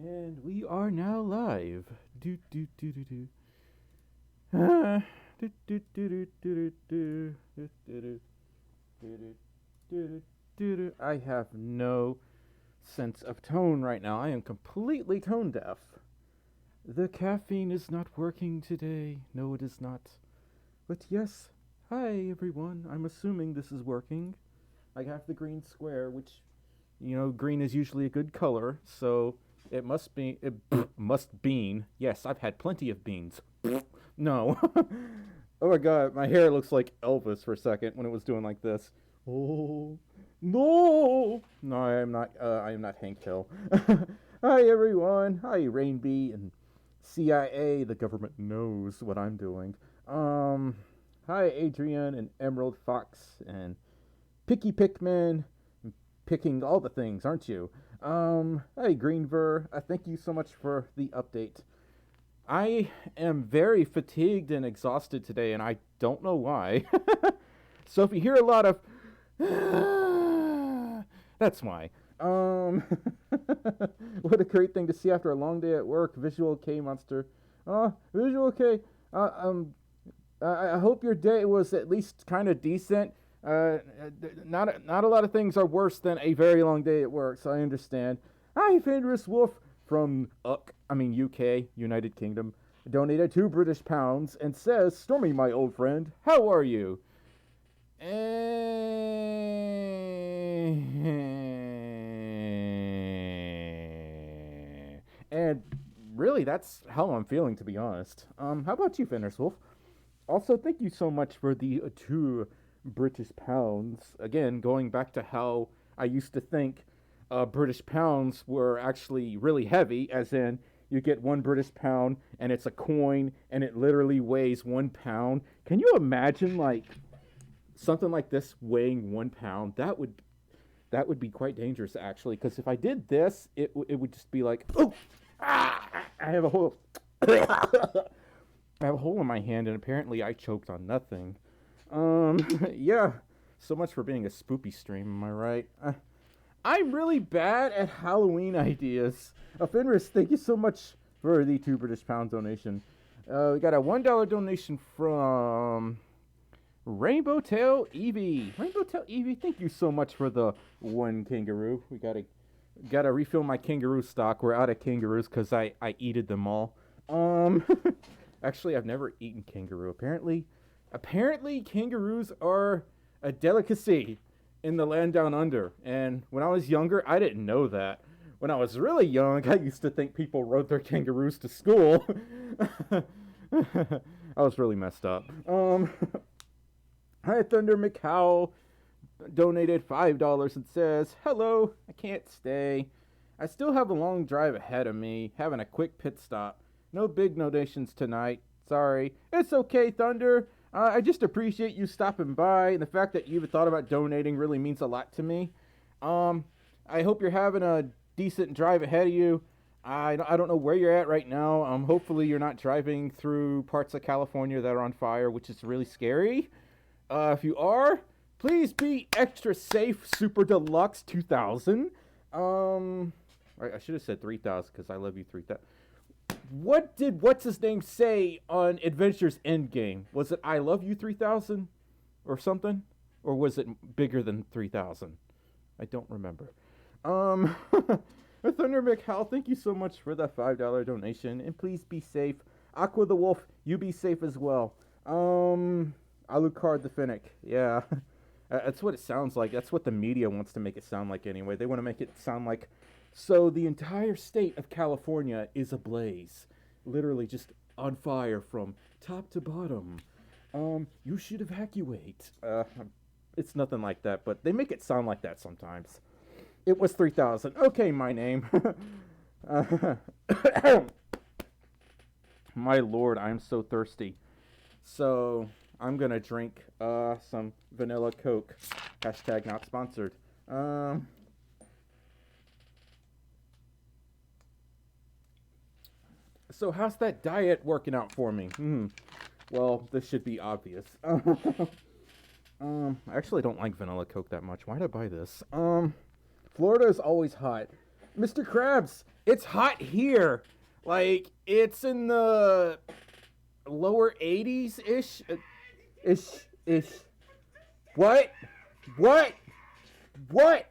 And we are now live. Do do do do do. Ah, do do do do do do do do do do do. I have no sense of tone right now. I am completely tone deaf. The caffeine is not working today. No, it is not. But yes, hi everyone. I'm assuming this is working. I have the green square, which, green is usually a good color, so it must be. It must bean. Yes, I've had plenty of beans. No. Oh my god, my hair looks like Elvis for a second when it was doing like this. Oh no! No, I am not. I am not Hank Hill. Hi everyone. Hi Rainbee and CIA. The government knows what I'm doing. Hi Adrian and Emerald Fox and Picky Pickman, picking all the things, aren't you? Hey Greenver, thank you so much for the update. I am very fatigued and exhausted today, and I don't know why. So if you hear a lot of, that's why. What a great thing to see after a long day at work. Visual K Monster. Visual K. I hope your day was at least kind of decent. Not a lot of things are worse than a very long day at work, so I understand. Hi, Fenris Wolf from UK, United Kingdom, donated £2 and says, "Stormy, my old friend, how are you?" And really, that's how I'm feeling, to be honest. How about you, Fenris Wolf? Also, thank you so much for the £2. Again, going back to how I used to think British pounds were actually really heavy, as in you get £1 and it's a coin and it literally weighs £1. Can you imagine like something like this weighing £1? That would be quite dangerous, actually, because if I did this, it would just be like, oh, I have a hole. I have a hole in my hand, and apparently I choked on nothing. Yeah. So much for being a spoopy stream, am I right? I'm really bad at Halloween ideas. Fenris, thank you so much for the £2 donation. We got a $1 donation from Rainbow Tail Evie. Rainbow Tail Evie, thank you so much for the one kangaroo. We gotta refill my kangaroo stock. We're out of kangaroos because I eated them all. Actually, I've never eaten kangaroo. Apparently, kangaroos are a delicacy in the land down under. And when I was younger, I didn't know that. When I was really young, I used to think people rode their kangaroos to school. I was really messed up. Hi, Thunder McCow donated $5 and says, "Hello, I can't stay. I still have a long drive ahead of me, having a quick pit stop. No big donations tonight. Sorry." It's okay, Thunder. I just appreciate you stopping by, and the fact that you even thought about donating really means a lot to me. I hope you're having a decent drive ahead of you. I don't know where you're at right now. Hopefully you're not driving through parts of California that are on fire, which is really scary. If you are, please be extra safe. Super Deluxe 2000. I should have said 3000 because I love you 3000. What did what's his name say on Adventures Endgame? Was it "I love you 3000" or something, or was it bigger than 3000? I don't remember. Thunder McHal, thank you so much for the $5 donation, and please be safe. Aqua the Wolf, you be safe as well. Alucard the Finnick, yeah. That's what it sounds like. That's what the media wants to make it sound like anyway. They want to make it sound like, so the entire state of California is ablaze. Literally just on fire from top to bottom. You should evacuate. It's nothing like that, but they make it sound like that sometimes. It was 3000. Okay, my name. My lord, I'm so thirsty. So I'm gonna drink some vanilla Coke. Hashtag not sponsored. So how's that diet working out for me? Well, this should be obvious. I actually don't like vanilla Coke that much. Why did I buy this? Florida is always hot. Mr. Krabs, It's hot here. Like, it's in the lower 80s-ish. Ish. What? What? What?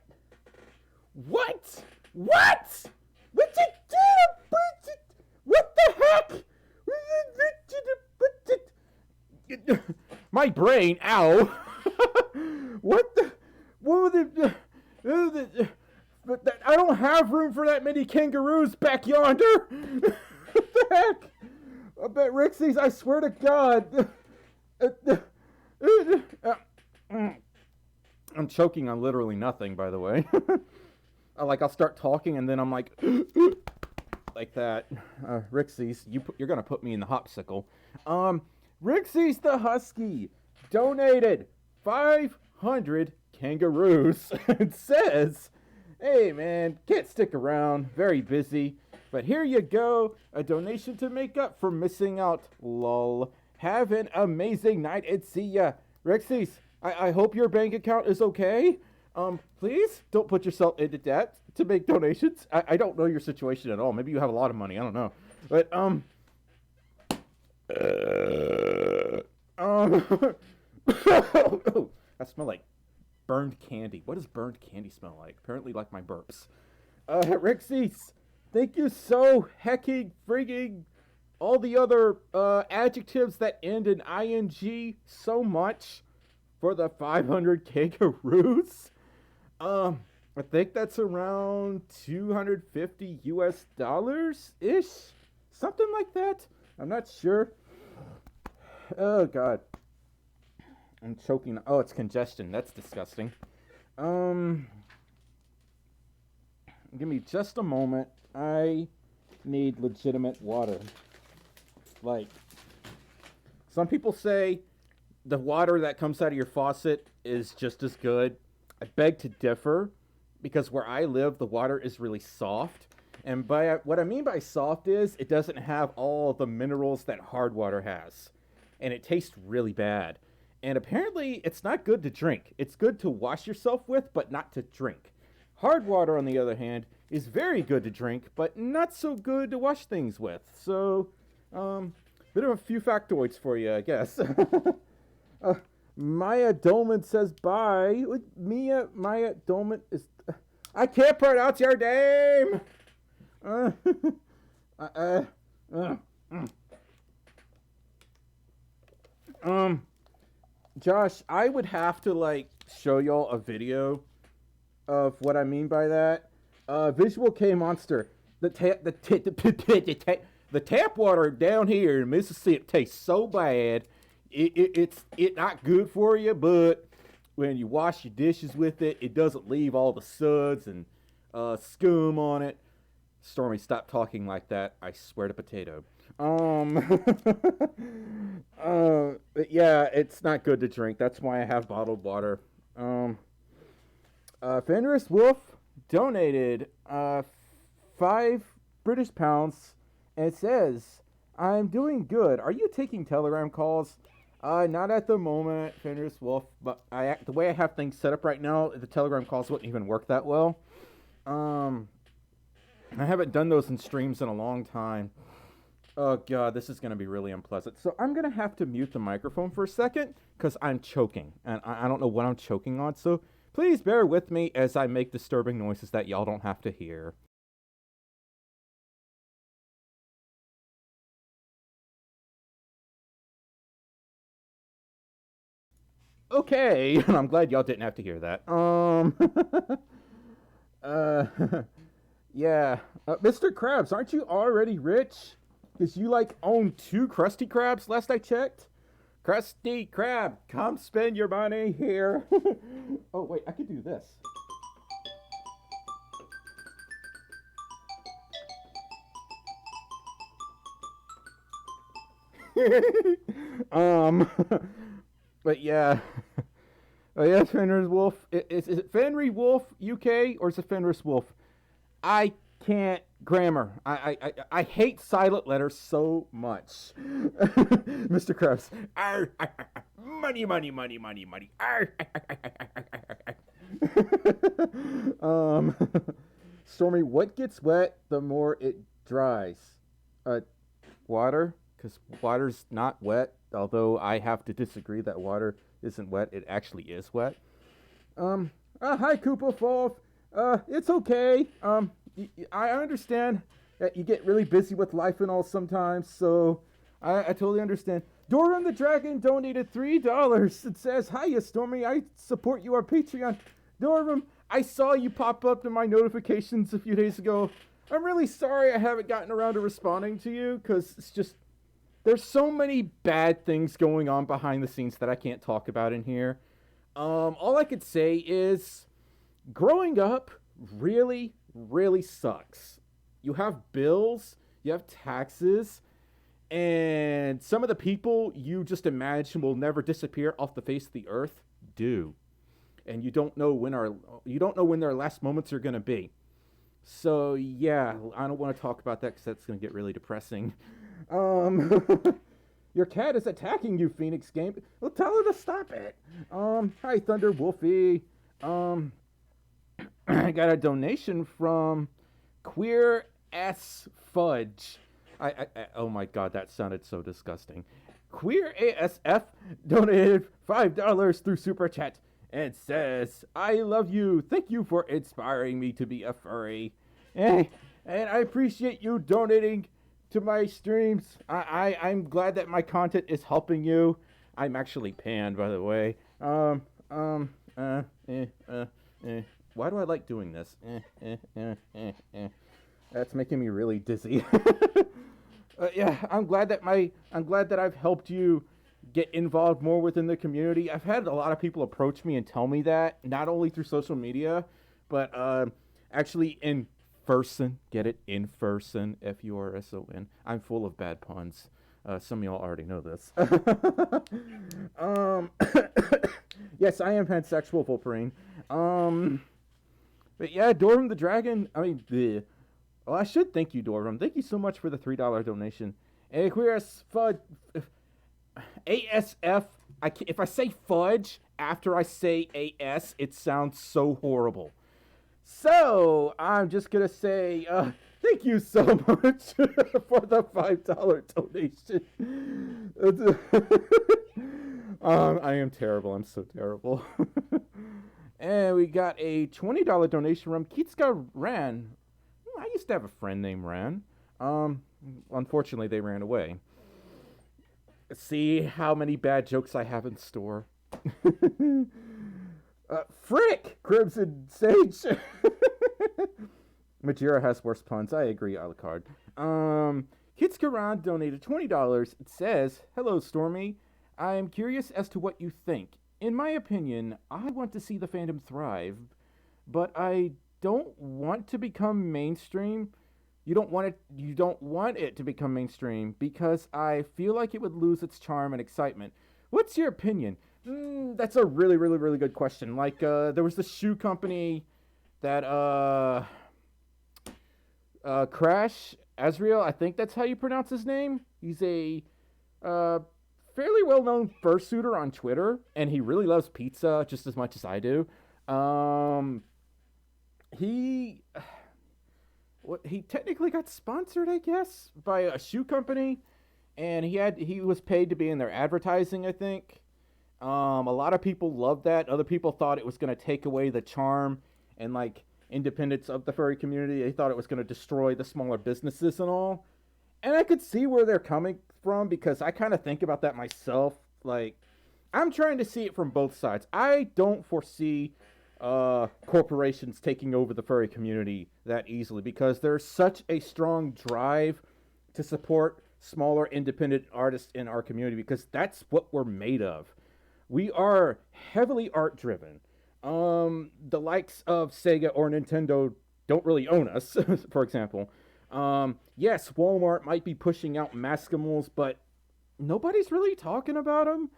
What? What? What you do? What the heck? My brain, ow. What the? What the? I don't have room for that many kangaroos back yonder. What the heck? I bet Rixie's, I swear to God. I'm choking on literally nothing, by the way. I'll start talking and then I'm like that. Rixie's, you're gonna put me in the hopsicle. Rixie's the Husky donated 500 kangaroos. It says, hey man, can't stick around, very busy, but here you go, a donation to make up for missing out, lol. Have an amazing night and see ya. Rixie's, I hope your bank account is okay. Please don't put yourself into debt to make donations. I don't know your situation at all. Maybe you have a lot of money. I don't know. But, I smell like burned candy. What does burned candy smell like? Apparently like my burps. Rixie's, thank you so hecking frigging all the other adjectives that end in ing so much for the 500 kangaroos. I think that's around $250 US-ish, something like that. I'm not sure. Oh God, I'm choking. Oh, it's congestion. That's disgusting. Give me just a moment. I need legitimate water. Like, some people say the water that comes out of your faucet is just as good. I beg to differ, because where I live, the water is really soft. And what I mean by soft is it doesn't have all the minerals that hard water has. And it tastes really bad. And apparently, it's not good to drink. It's good to wash yourself with, but not to drink. Hard water, on the other hand, is very good to drink, but not so good to wash things with. So, bit of a few factoids for you, I guess. Maya Dolman says bye. Maya Dolman is... I can't pronounce your name! Josh, I would have to, show y'all a video of what I mean by that. Visual K Monster. The tap water down here in Mississippi tastes so bad. It's not good for you, but when you wash your dishes with it, it doesn't leave all the suds and scum on it. Stormy, stop talking like that. I swear to potato. Yeah, it's not good to drink. That's why I have bottled water. Fenris Wolf donated 5 British pounds, and it says, I'm doing good. Are you taking Telegram calls? Not at the moment, Fenris Wolf, but the way I have things set up right now, the Telegram calls wouldn't even work that well. I haven't done those in streams in a long time. Oh God, this is going to be really unpleasant. So I'm going to have to mute the microphone for a second because I'm choking, and I don't know what I'm choking on. So please bear with me as I make disturbing noises that y'all don't have to hear. Okay, and I'm glad y'all didn't have to hear that. Yeah. Mr. Krabs, aren't you already rich? Because you, own 2 Krusty Krabs, last I checked? Krusty Krab, come spend your money here. Oh, wait, I could do this. But yeah. Oh, yeah, Fenris Wolf. Is it Fenry Wolf UK or is it Fenris Wolf? I can't grammar. I hate silent letters so much. Mr. Krabs. Money. Stormy, what gets wet the more it dries? Uh, Water, because water's not wet. Although I have to disagree that water isn't wet. It actually is wet. Hi, Koopa Folf. It's okay. I understand that you get really busy with life and all sometimes, so I totally understand. Doran the Dragon donated $3. It says, "Hiya, Stormy. I support you on Patreon." Doran, I saw you pop up in my notifications a few days ago. I'm really sorry I haven't gotten around to responding to you, because it's just, there's so many bad things going on behind the scenes that I can't talk about in here. All I could say is, growing up really, really sucks. You have bills, you have taxes, and some of the people you just imagine will never disappear off the face of the earth do. And you don't know when their last moments are gonna be. So yeah, I don't want to talk about that because that's gonna get really depressing. Your cat is attacking you, Phoenix Game. Well, tell her to stop it. Hi, Thunder Wolfie. I got a donation from Queer S Fudge. Oh my god, that sounded so disgusting. Queer ASF donated $5 through Super Chat and says, "I love you. Thank you for inspiring me to be a furry. And I appreciate you donating to my streams. I'm glad that my content is helping you. I'm actually panned, by the way. Why do I like doing this? That's making me really dizzy. Yeah, I'm glad that I've helped you get involved more within the community. I've had a lot of people approach me and tell me that, not only through social media, but actually in person. Get it? In person. Furson. I'm full of bad puns. Some of y'all already know this. Yes, I am pansexual, Wolverine. But yeah, Dorm the Dragon. I mean, well, I should thank you, Dorm. Thank you so much for the $3 donation. Aquarius Fudge. ASF. If I say fudge after I say AS, it sounds so horrible. So I'm just gonna say thank you so much for the $5 donation. I am terrible. I'm so terrible. And we got a $20 donation from Kitska Ran. I used to have a friend named Ran. Unfortunately, they ran away. See how many bad jokes I have in store. Frick! Crimson Sage! Majira has worse puns. I agree, Alucard. Kitskaran donated $20. It says, "Hello, Stormy. I am curious as to what you think. In my opinion, I want to see the fandom thrive, but I don't want to become mainstream. You don't want it to become mainstream because I feel like it would lose its charm and excitement. What's your opinion?" That's a really, really, really good question. Like, there was this shoe company that, Crash Azrael, I think that's how you pronounce his name. He's a, fairly well-known fursuiter on Twitter, and he really loves pizza just as much as I do. He technically got sponsored, I guess, by a shoe company, and he was paid to be in their advertising, I think. A lot of people loved that. Other people thought it was going to take away the charm and, like, independence of the furry community. They thought it was going to destroy the smaller businesses and all. And I could see where they're coming from, because I kind of think about that myself. Like, I'm trying to see it from both sides. I don't foresee corporations taking over the furry community that easily, because there's such a strong drive to support smaller independent artists in our community, because that's what we're made of. We are heavily art driven. The likes of Sega or Nintendo don't really own us, for example. Yes, Walmart might be pushing out Maskimals, but nobody's really talking about them.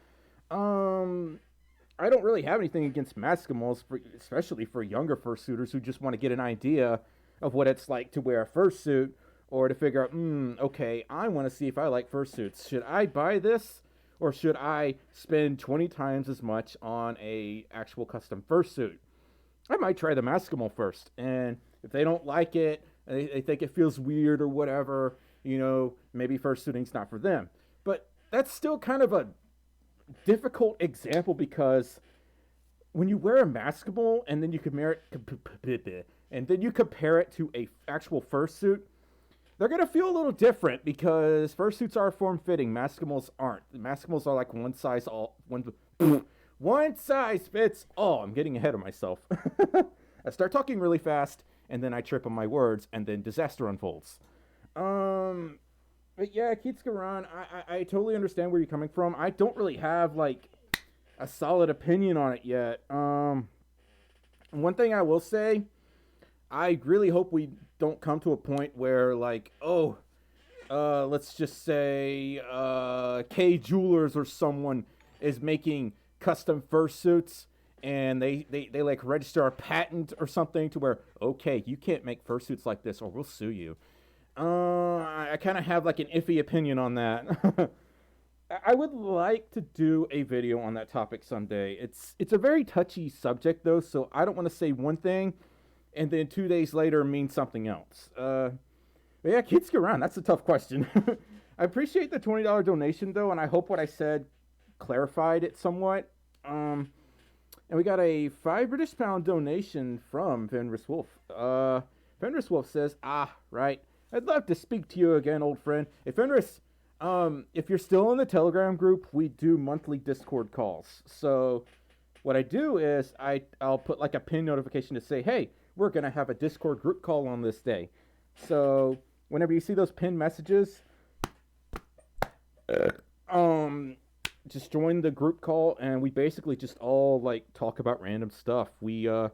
I don't really have anything against Maskimals, especially for younger fursuiters who just want to get an idea of what it's like to wear a fursuit, or to figure out, okay, I want to see if I like fursuits. Should I buy this, or should I spend 20 times as much on a actual custom fursuit? I might try the Maskimal first, and If they don't like it, they think it feels weird or whatever, maybe fursuiting's not for them. But that's still kind of a difficult example because when you wear a maskable and then you compare it to a actual fursuit, they're gonna feel a little different because fursuits are form-fitting. Maskimals aren't. Maskimals are like one size fits all. I'm getting ahead of myself. I start talking really fast, and then I trip on my words, and then disaster unfolds. But yeah, Kitsugaran, I totally understand where you're coming from. I don't really have like a solid opinion on it yet. One thing I will say, I really hope we don't come to a point where like, let's just say K Jewelers or someone is making custom fursuits and they like register a patent or something to where, okay, you can't make fursuits like this or we'll sue you. I kind of have like an iffy opinion on that. I would like to do a video on that topic someday. It's a very touchy subject though, so I don't want to say one thing and then 2 days later mean something else. But yeah, Kitsugaran, that's a tough question. I appreciate the $20 donation though, and I hope what I said clarified it somewhat. And we got a £5 donation from Fenris Wolf. Fenris Wolf says, right. I'd love to speak to you again, old friend. Hey, Fenris, if you're still in the Telegram group, we do monthly Discord calls. So what I do is I'll put like a pin notification to say, hey, we're going to have a Discord group call on this day. So whenever you see those pinned messages, just join the group call, and we basically just all like talk about random stuff. We don't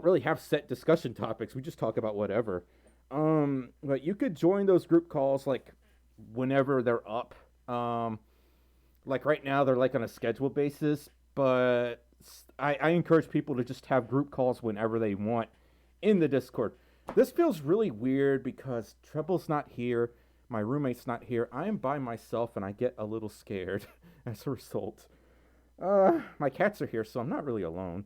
really have set discussion topics. We just talk about whatever. But you could join those group calls like whenever they're up. Like right now they're like on a scheduled basis, but I encourage people to just have group calls whenever they want in the Discord. This feels really weird because Treble's not here. My roommate's not here. I am by myself and I get a little scared as a result. My cats are here, so I'm not really alone.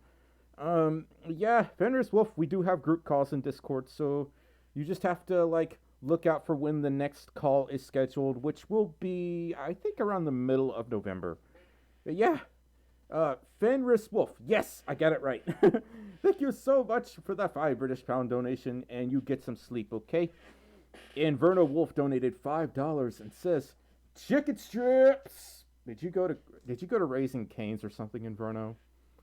Yeah, Fenris Wolf, we do have group calls in Discord, so you just have to like look out for when the next call is scheduled, which will be, I think, around the middle of November. But yeah, Fenris Wolf, yes, I got it right. Thank you so much for that £5 donation, and you get some sleep, okay? Inverno Wolf donated $5 and says, "Chicken strips." Did you go to Raising Cane's or something, Inverno,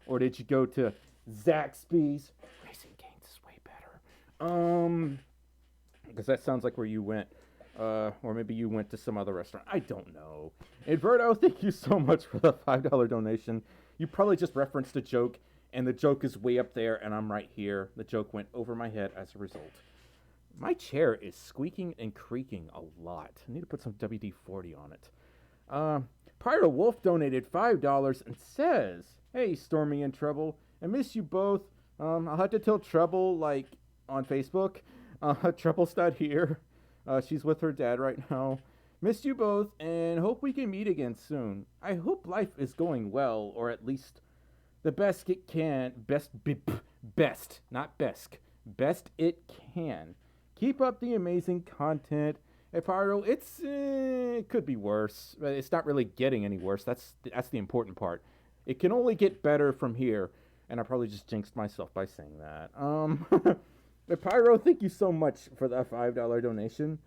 or did you go to Zaxby's? Raising Cane's is way better. Because that sounds like where you went, or maybe you went to some other restaurant. I don't know. Inverno, thank you so much for the $5 donation. You probably just referenced a joke, and the joke is way up there, and I'm right here. The joke went over my head as a result. My chair is squeaking and creaking a lot. I need to put some WD-40 on it. Pyro Wolf donated $5 and says, "Hey, Stormy and Treble, I miss you both. I'll have to tell Treble, like, on Facebook. Treble's not here. She's with her dad right now. Missed you both, and hope we can meet again soon. I hope life is going well, or at least the best it can. Best, not best. Best it can. Keep up the amazing content." Hey, Pyro, it could be worse, but it's not really getting any worse. That's the important part. It can only get better from here, and I probably just jinxed myself by saying that. But Pyro, thank you so much for that $5 donation.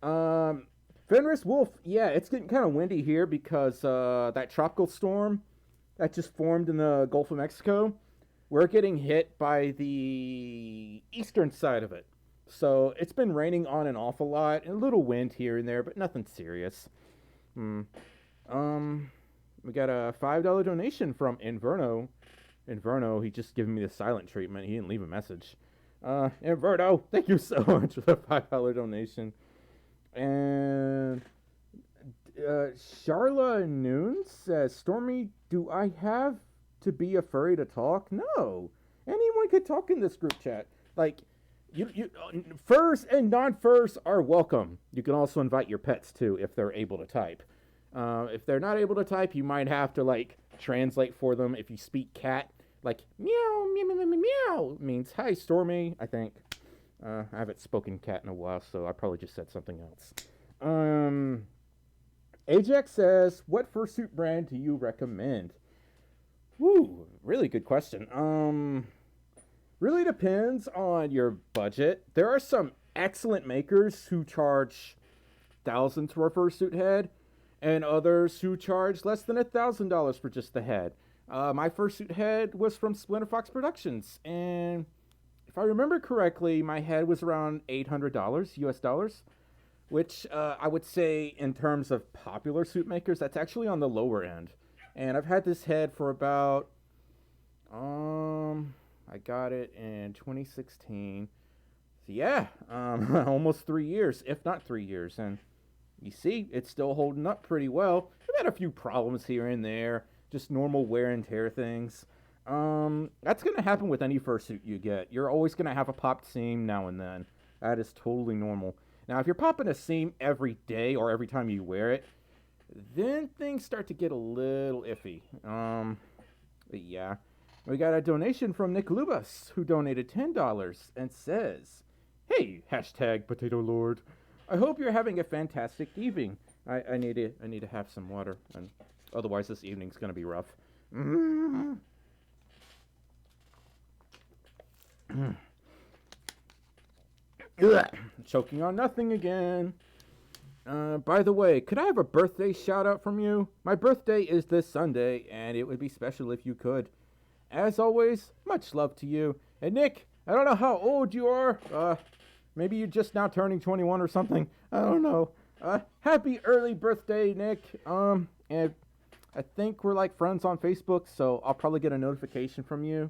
Fenris Wolf, yeah, it's getting kind of windy here because that tropical storm that just formed in the Gulf of Mexico, we're getting hit by the eastern side of it. So it's been raining on and off a lot, and a little wind here and there, but nothing serious. We got a $5 donation from Inverno. Inverno, he just giving me the silent treatment. He didn't leave a message. Inverno, thank you so much for the $5 donation. And Charla Noon says, "Stormy, do I have to be a furry to talk?" No. Anyone could talk in this group chat. Like, you furs and non-furs are welcome. You can also invite your pets too if they're able to type. If they're not able to type, you might have to like translate for them. If you speak cat, Like meow meow meow meow meow means hi Stormy, I think. I haven't spoken cat in a while, so I probably just said something else. Ajax says, what fursuit brand do you recommend? Woo, really good question. Really depends on your budget. There are some excellent makers who charge thousands for a fursuit head, and others who charge less than $1,000 for just the head. My fursuit head was from Splinter Fox Productions, and if I remember correctly, my head was around $800 US dollars, which I would say in terms of popular suit makers, that's actually on the lower end. And I've had this head for about, I got it in 2016. So yeah, almost 3 years, if not 3 years. And you see, it's still holding up pretty well. I've had a few problems here and there, just normal wear and tear things. That's going to happen with any fursuit you get. You're always going to have a popped seam now and then. That is totally normal. Now, if you're popping a seam every day or every time you wear it, then things start to get a little iffy. But yeah. We got a donation from Nick Lubas, who donated $10 and says, hey, hashtag Potato Lord. I hope you're having a fantastic evening. I need to have some water, and otherwise this evening's gonna be rough. Choking on nothing again. By the way, could I have a birthday shout out from you? My birthday is this Sunday, and it would be special if you could. As always, much love to you. And Nick, I don't know how old you are. Maybe you're just now turning 21 or something. I don't know. Happy early birthday, Nick. And I think we're like friends on Facebook, so I'll probably get a notification from you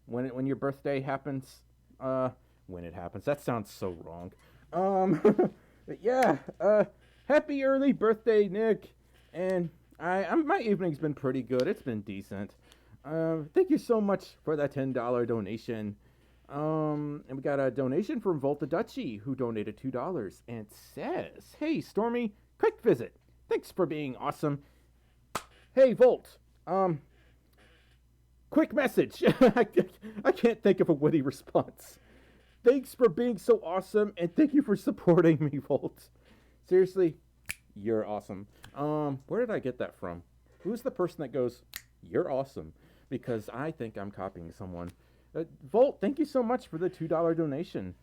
when your birthday happens. When it happens. That sounds so wrong. But yeah, happy early birthday, Nick. And my evening's been pretty good. It's been decent. Thank you so much for that $10 donation. And we got a donation from Volta Dutchy, who donated $2 and says, hey, Stormy, quick visit. Thanks for being awesome. Hey, Volt. Quick message. I can't think of a witty response. Thanks for being so awesome, and thank you for supporting me, Volt. Seriously, you're awesome. Where did I get that from? Who's the person that goes, you're awesome? Because I think I'm copying someone. Volt, thank you so much for the $2 donation.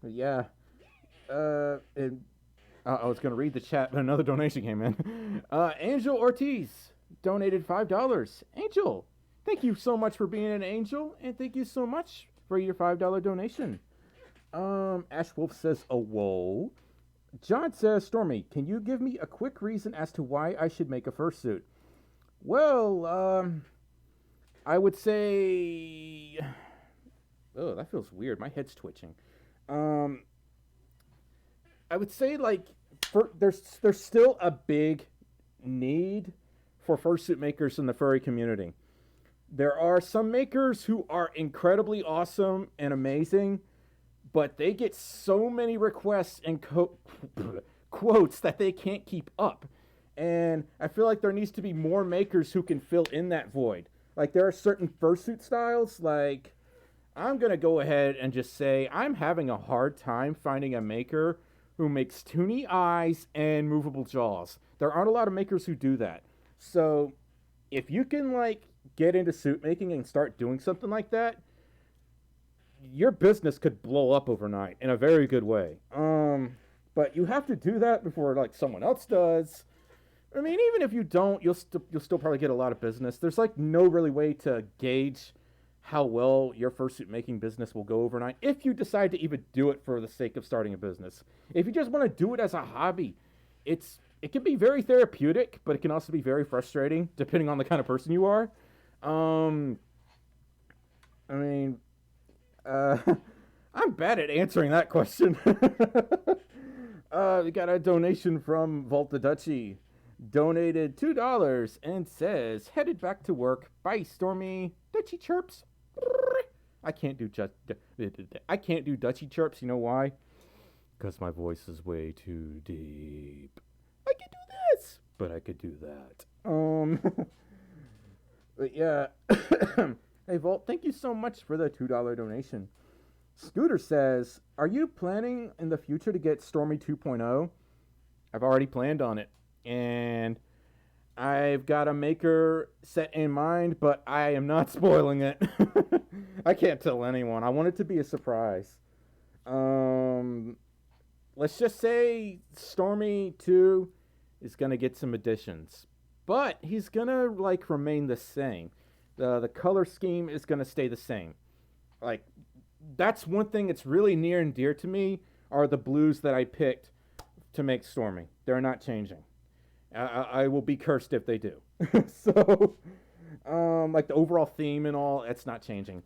Yeah. I was going to read the chat, but another donation came in. Angel Ortiz donated $5. Angel, thank you so much for being an angel, and thank you so much for your $5 donation. Ash Wolf says, oh, whoa. John says, Stormy, can you give me a quick reason as to why I should make a fursuit? Well, I would say... Oh, that feels weird. My head's twitching. I would say, like, there's still a big need for fursuit makers in the furry community. There are some makers who are incredibly awesome and amazing, but they get so many requests and quotes that they can't keep up. And I feel like there needs to be more makers who can fill in that void. Like, there are certain fursuit styles, like, I'm going to go ahead and just say I'm having a hard time finding a maker who makes toony eyes and movable jaws. There aren't a lot of makers who do that. So, if you can, like, get into suit making and start doing something like that, your business could blow up overnight in a very good way. But you have to do that before, like, someone else does. I mean, even if you don't, you'll still probably get a lot of business. There's, like, no really way to gauge how well your fursuit making business will go overnight if you decide to even do it for the sake of starting a business. If you just want to do it as a hobby, it can be very therapeutic, but it can also be very frustrating depending on the kind of person you are. I'm bad at answering that question. We got a donation from Volta Dutchy. Donated $2 and says, headed back to work. Bye, Stormy. Dutchy chirps. I can't do Dutchy chirps. You know why? Because my voice is way too deep. I could do this, but I could do that. But yeah. Hey, Volt, thank you so much for the $2 donation. Scooter says, are you planning in the future to get Stormy 2.0? I've already planned on it. And I've got a maker set in mind, but I am not spoiling it. I can't tell anyone. I want it to be a surprise. Let's just say Stormy 2 is going to get some additions. But he's going to, like, remain the same. The color scheme is going to stay the same. Like, that's one thing that's really near and dear to me are the blues that I picked to make Stormy. They're not changing. I will be cursed if they do. So, like the overall theme and all, it's not changing.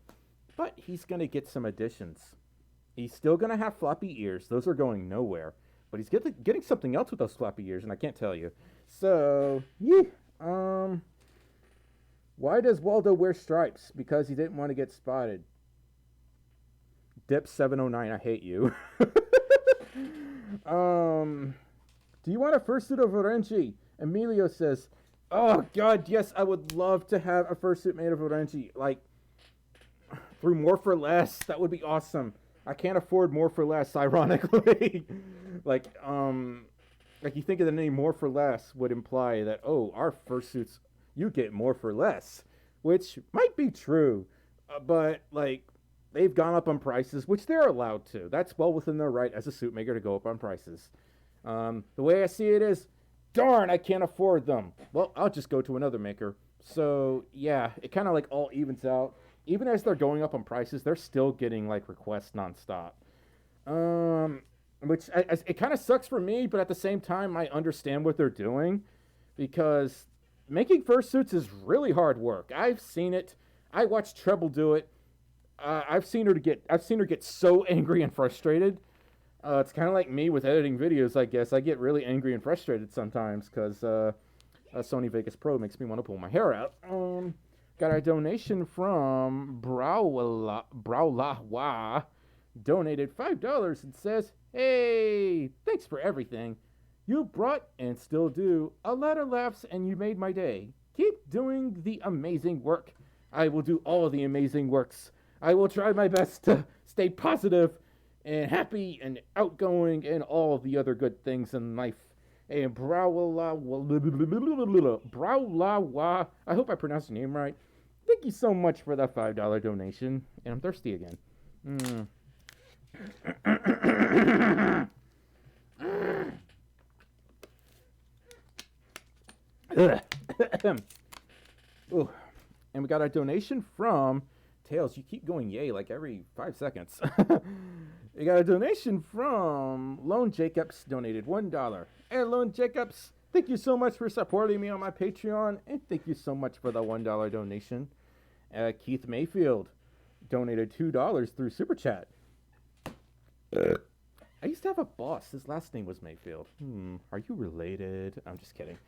But he's going to get some additions. He's still going to have floppy ears. Those are going nowhere. But he's getting something else with those floppy ears, and I can't tell you. So, yeah. Why does Waldo wear stripes? Because he didn't want to get spotted. Dip709, I hate you. Do you want a fursuit of Orenji? Emilio says, oh god, yes, I would love to have a fursuit made of Orenji. Like, through More for Less, that would be awesome. I can't afford More for Less, ironically. like you think of the name More for Less would imply that, oh, our fursuits, you get more for less. Which might be true, but, like, they've gone up on prices, which they're allowed to. That's well within their right as a suit maker to go up on prices. The way I see it is, darn, I can't afford them. Well, I'll just go to another maker. So, yeah, it kind of, like, all evens out. Even as they're going up on prices, they're still getting, like, requests nonstop. Which, it kind of sucks for me, but at the same time, I understand what they're doing. Because making fursuits is really hard work. I've seen it. I watched Treble do it. I've seen her get so angry and frustrated. It's kind of like me with editing videos, I guess. I get really angry and frustrated sometimes because Sony Vegas Pro makes me want to pull my hair out. Got a donation from Browlawa. Donated $5 and says, hey, thanks for everything. You brought, and still do, a lot of laughs and you made my day. Keep doing the amazing work. I will do all the amazing works. I will try my best to stay positive and happy and outgoing and all the other good things in life. And Browlawa, I hope I pronounced your name right. Thank you so much for that $5 donation. And I'm thirsty again. Ooh. And we got a donation from Tails. You keep going yay like every 5 seconds. We got a donation from Lone Jacobs, donated $1. And Lone Jacobs, thank you so much for supporting me on my Patreon, and thank you so much for the $1 donation. Keith Mayfield donated $2 through Super Chat. I used to have a boss. His last name was Mayfield. Are you related? I'm just kidding.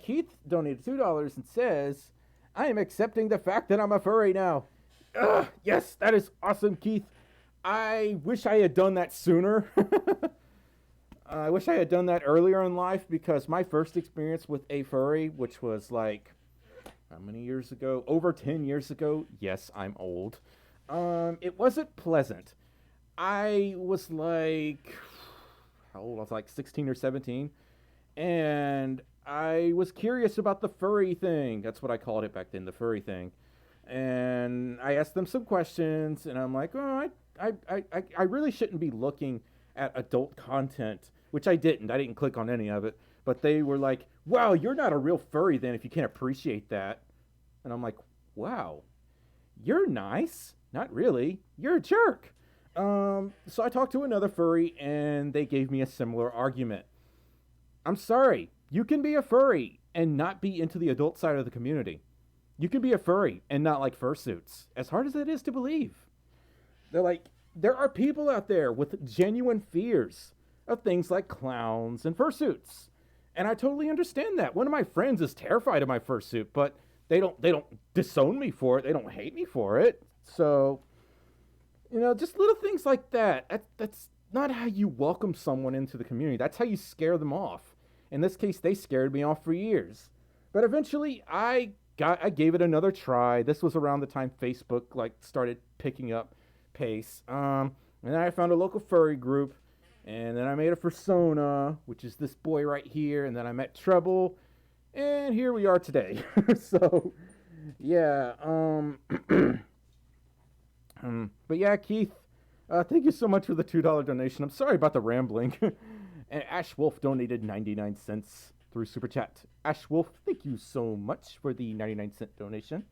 Keith donated $2 and says, I am accepting the fact that I'm a furry now. Yes, that is awesome, Keith. I wish I had done that sooner. I wish I had done that earlier in life because my first experience with a furry, which was like, how many years ago? Over 10 years ago. Yes, I'm old. It wasn't pleasant. I was like, how old? I was like 16 or 17. And I was curious about the furry thing. That's what I called it back then, the furry thing. And I asked them some questions, and I'm like, oh, I really shouldn't be looking at adult content, which I didn't. I didn't click on any of it. But they were like, wow, you're not a real furry then if you can't appreciate that. And I'm like, wow, you're nice. Not really. You're a jerk. So I talked to another furry, and they gave me a similar argument. I'm sorry. You can be a furry and not be into the adult side of the community. You can be a furry and not like fursuits, as hard as it is to believe. They're like, there are people out there with genuine fears of things like clowns and fursuits. And I totally understand that. One of my friends is terrified of my fursuit, but they don't disown me for it. They don't hate me for it. So, you know, just little things like that. That's not how you welcome someone into the community. That's how you scare them off. In this case, they scared me off for years. But eventually, I I gave it another try. This was around the time Facebook like started picking up pace. And then I found a local furry group, and then I made a persona, which is this boy right here, and then I met Treble, and here we are today. So, yeah. But yeah, Keith, thank you so much for the $2 donation. I'm sorry about the rambling. And Ash Wolf donated 99 cents through Super Chat. Ash Wolf, thank you so much for the 99-cent donation.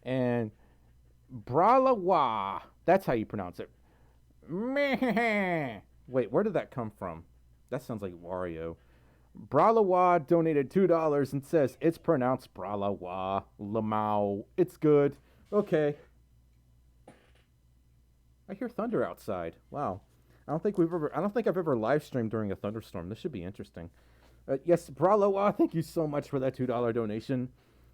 And Bralawa, that's how you pronounce it. Meh. Wait, where did that come from? That sounds like Wario. Bralawa donated $2 and says it's pronounced Bralawa. Lamau. It's good. Okay. I hear thunder outside. Wow. I don't think I've ever live streamed during a thunderstorm. This should be interesting. Yes, Bralawa, thank you so much for that $2 donation.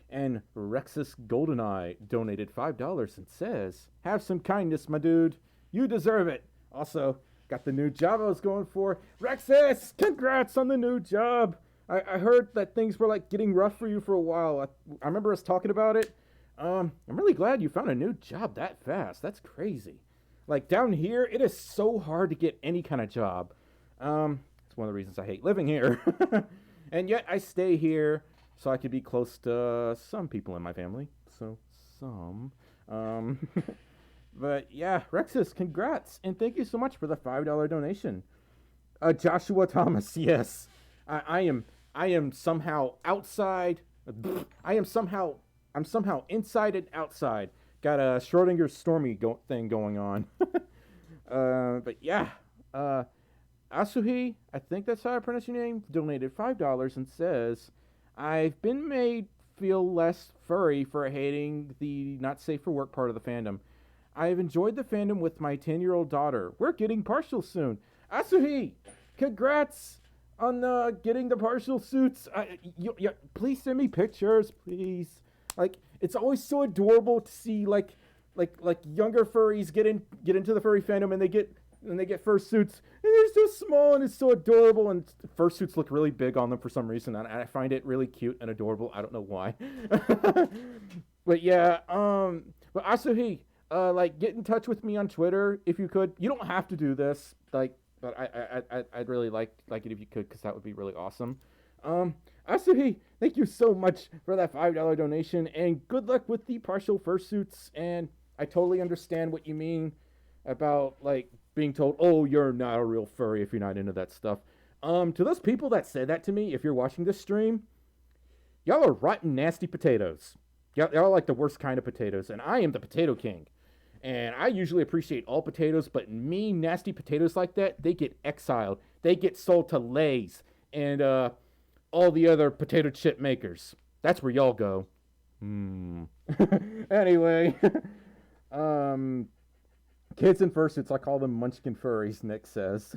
And Rexus Goldeneye donated $5 and says, have some kindness, my dude. You deserve it. Also, got the new job I was going for. Rexus, congrats on the new job. I heard that things were like getting rough for you for a while. I remember us talking about it. I'm really glad you found a new job that fast. That's crazy. Like down here, it is so hard to get any kind of job. It's one of the reasons I hate living here. And yet I stay here so I could be close to some people in my family. So, some. But yeah, Rexus, congrats. And thank you so much for the $5 donation. Joshua Thomas, yes. I am somehow outside. I'm somehow inside and outside. Got a Schrodinger's Stormy thing going on. But yeah. Asuhi, I think that's how I pronounce your name, donated $5 and says, I've been made feel less furry for hating the not safe for work part of the fandom. I've enjoyed the fandom with my 10-year-old daughter. We're getting partial soon. Asuhi, congrats on getting the partial suits. Please send me pictures, please. Like, it's always so adorable to see like younger furries get into the furry fandom and they get fursuits and they're so small and it's so adorable, and fursuits look really big on them for some reason, and I find it really cute and adorable. I don't know why. But yeah, but Asuhi, like, get in touch with me on Twitter if you could. You don't have to do this, like, but I'd really like it if you could, because that would be really awesome. Asuhi, thank you so much for that $5 donation, and good luck with the partial fursuits. And I totally understand what you mean about, like, being told, oh, you're not a real furry if you're not into that stuff. To those people that said that to me, if you're watching this stream, y'all are rotten, nasty potatoes. Y'all are like the worst kind of potatoes, and I am the potato king. And I usually appreciate all potatoes, but mean, nasty potatoes like that, they get exiled. They get sold to Lay's and all the other potato chip makers. That's where y'all go. Anyway, kids in fursuits, I call them munchkin furries, Nick says.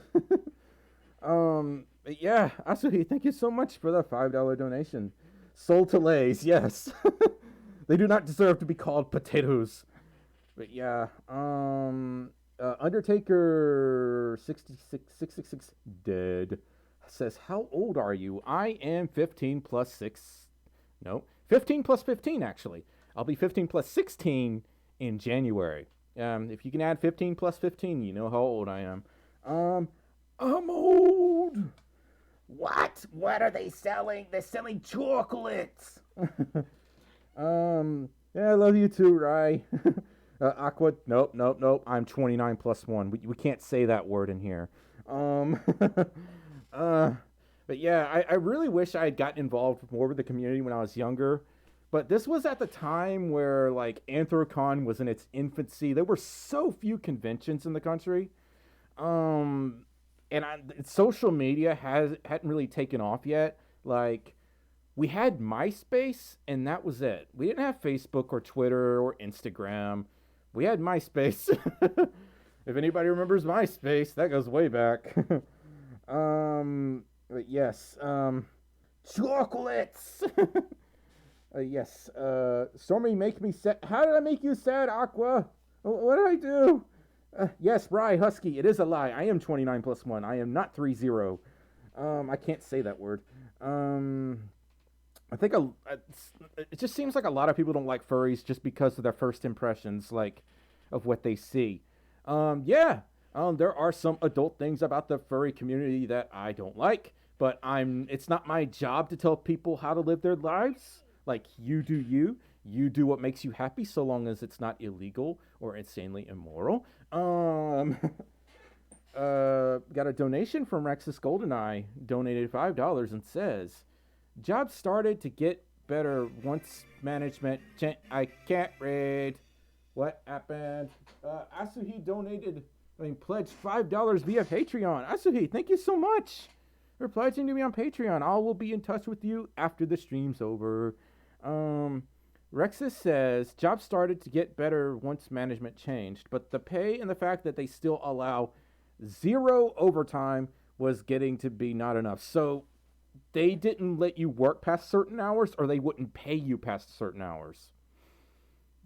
Yeah, Asuhi, thank you so much for the $5 donation. Sold to Lay's, yes. They do not deserve to be called potatoes. But yeah, Undertaker 666 dead says, how old are you? I am 15 plus 6. No, 15 plus 15, actually. I'll be 15 plus 16 in January. If you can add 15 plus 15, you know how old I am. I'm old. What? What are they selling? They're selling chocolates. Yeah, I love you too, Rai. Aqua, nope. I'm 29 plus 1. We can't say that word in here. But yeah, I really wish I had gotten involved more with the community when I was younger. But this was at the time where, like, Anthrocon was in its infancy. There were so few conventions in the country. And social media hadn't really taken off yet. Like, we had MySpace, and that was it. We didn't have Facebook or Twitter or Instagram. We had MySpace. If anybody remembers MySpace, that goes way back. But yes, chocolates. Yes, Stormy, make me sad. How did I make you sad, Aqua? What did I do? Yes, Rye Husky, it is a lie. I am 29 plus 1. I am not 30. I can't say that word. I think it just seems like a lot of people don't like furries just because of their first impressions, like, of what they see. Yeah, there are some adult things about the furry community that I don't like, but it's not my job to tell people how to live their lives. Like, you do you. You do what makes you happy, so long as it's not illegal or insanely immoral. Got a donation from Rexus Goldeneye, donated $5 and says, "Job started to get better once management I can't read. What happened?" Asuhi pledged $5 via Patreon. Asuhi, thank you so much for pledging to me on Patreon. I will be in touch with you after the stream's over. Rexus says, "Job started to get better once management changed, but the pay and the fact that they still allow 0 overtime was getting to be not enough." So they didn't let you work past certain hours, or they wouldn't pay you past certain hours.